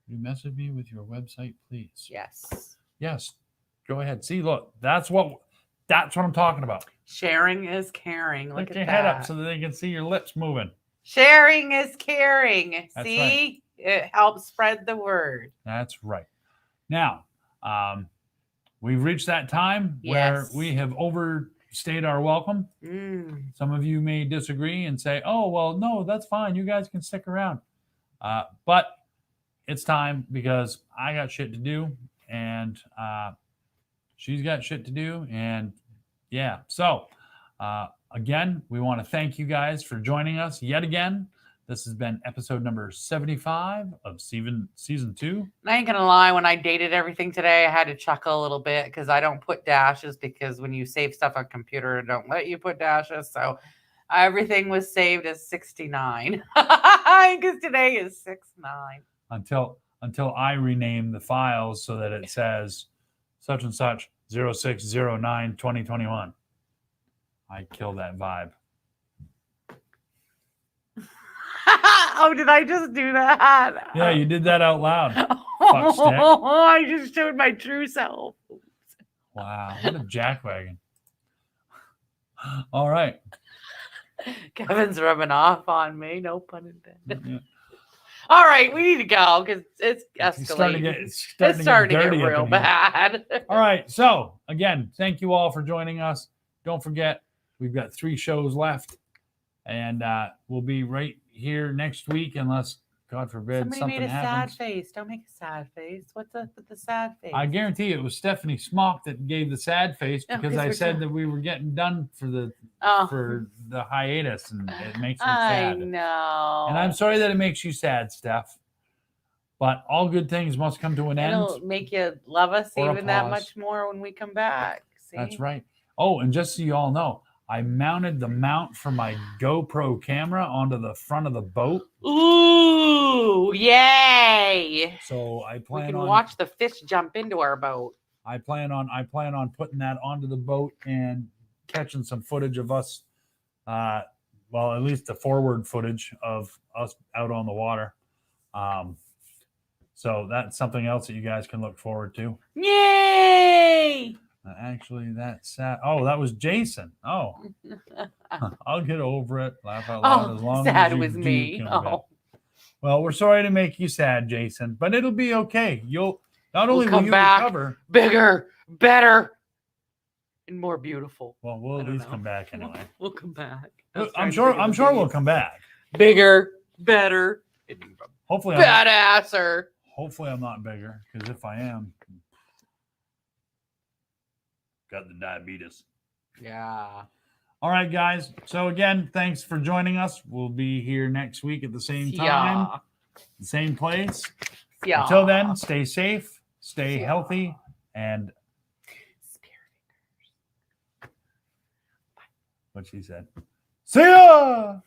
Speaker 1: You message me with your website, please.
Speaker 2: Yes.
Speaker 1: Go ahead. See, look, that's what I'm talking about.
Speaker 2: Sharing is caring. Look
Speaker 1: Lift
Speaker 2: at
Speaker 1: your
Speaker 2: that.
Speaker 1: head up so that they can see your lips moving.
Speaker 2: Sharing is caring.
Speaker 1: That's
Speaker 2: See,
Speaker 1: right.
Speaker 2: It helps spread the word.
Speaker 1: That's right. Now, we've reached that time where we have overstayed our welcome. Some of you may disagree and say, "Oh, well, no, that's fine. You guys can stick around." But it's time because I got shit to do, and she's got shit to do, and yeah. So, again, we want to thank you guys for joining us yet again. This has been episode number 75 of season 2.
Speaker 2: I ain't gonna lie, when I dated everything today, I had to chuckle a little bit because I don't put dashes, because when you save stuff on computer, it don't let you put dashes. So everything was saved as 69 because today is 6/9.
Speaker 1: Until I rename the files so that it says such and such 0609-2021. I kill that vibe.
Speaker 2: Oh, did I just do that?
Speaker 1: Yeah, you did that out loud.
Speaker 2: Oh, I just showed my true self.
Speaker 1: Wow, what a jackwagon. All right.
Speaker 2: Kevin's rubbing off on me. No pun intended.
Speaker 1: Yeah.
Speaker 2: All right, we need to go because it's escalating.
Speaker 1: It's starting to get dirty
Speaker 2: real bad.
Speaker 1: All right. So again, thank you all for joining us. Don't forget, we've got 3 shows left, and we'll be right here next week, unless God forbid
Speaker 2: Somebody
Speaker 1: something
Speaker 2: made a
Speaker 1: happens.
Speaker 2: sad face. Don't make a sad face. What's up with the sad face?
Speaker 1: I guarantee it was Stephanie Smock that gave the sad face
Speaker 2: No,
Speaker 1: because I said that we were getting done for the hiatus, and it makes me sad.
Speaker 2: I know.
Speaker 1: And I'm sorry that it makes you sad, Steph. But all good things must come to an end.
Speaker 2: It'll make you love us
Speaker 1: Or a
Speaker 2: even that
Speaker 1: pause.
Speaker 2: much more when we come back. See?
Speaker 1: That's right. Oh, and just so you all know, I mounted the mount for my GoPro camera onto the front of the boat.
Speaker 2: Ooh, yay!
Speaker 1: So I plan
Speaker 2: we can
Speaker 1: on
Speaker 2: watch the fish jump into our boat.
Speaker 1: I plan on putting that onto the boat and catching some footage of us. Well, at least the forward footage of us out on the water. So that's something else that you guys can look forward to.
Speaker 2: Yay!
Speaker 1: Actually, that's sad. Oh, that was Jason. Oh, I'll get over it. Laugh out loud as long
Speaker 2: sad
Speaker 1: as you
Speaker 2: was
Speaker 1: do
Speaker 2: me.
Speaker 1: come back.
Speaker 2: Oh.
Speaker 1: Well, we're sorry to make you sad, Jason, but it'll be okay. You'll not only will
Speaker 2: come
Speaker 1: you
Speaker 2: back
Speaker 1: recover,
Speaker 2: bigger, better, and more beautiful.
Speaker 1: well, we'll at least come back anyway.
Speaker 2: We'll come back.
Speaker 1: I'm sure we'll come back.
Speaker 2: Bigger, better,
Speaker 1: Hopefully,
Speaker 2: badasser.
Speaker 1: Hopefully, I'm not bigger, because if I am, got the diabetes.
Speaker 2: Yeah.
Speaker 1: All right, guys. So again, thanks for joining us. We'll be here next week at the same time,
Speaker 2: Yeah.
Speaker 1: the same place.
Speaker 2: Yeah.
Speaker 1: Until then, stay safe, stay healthy, and what she said. See ya.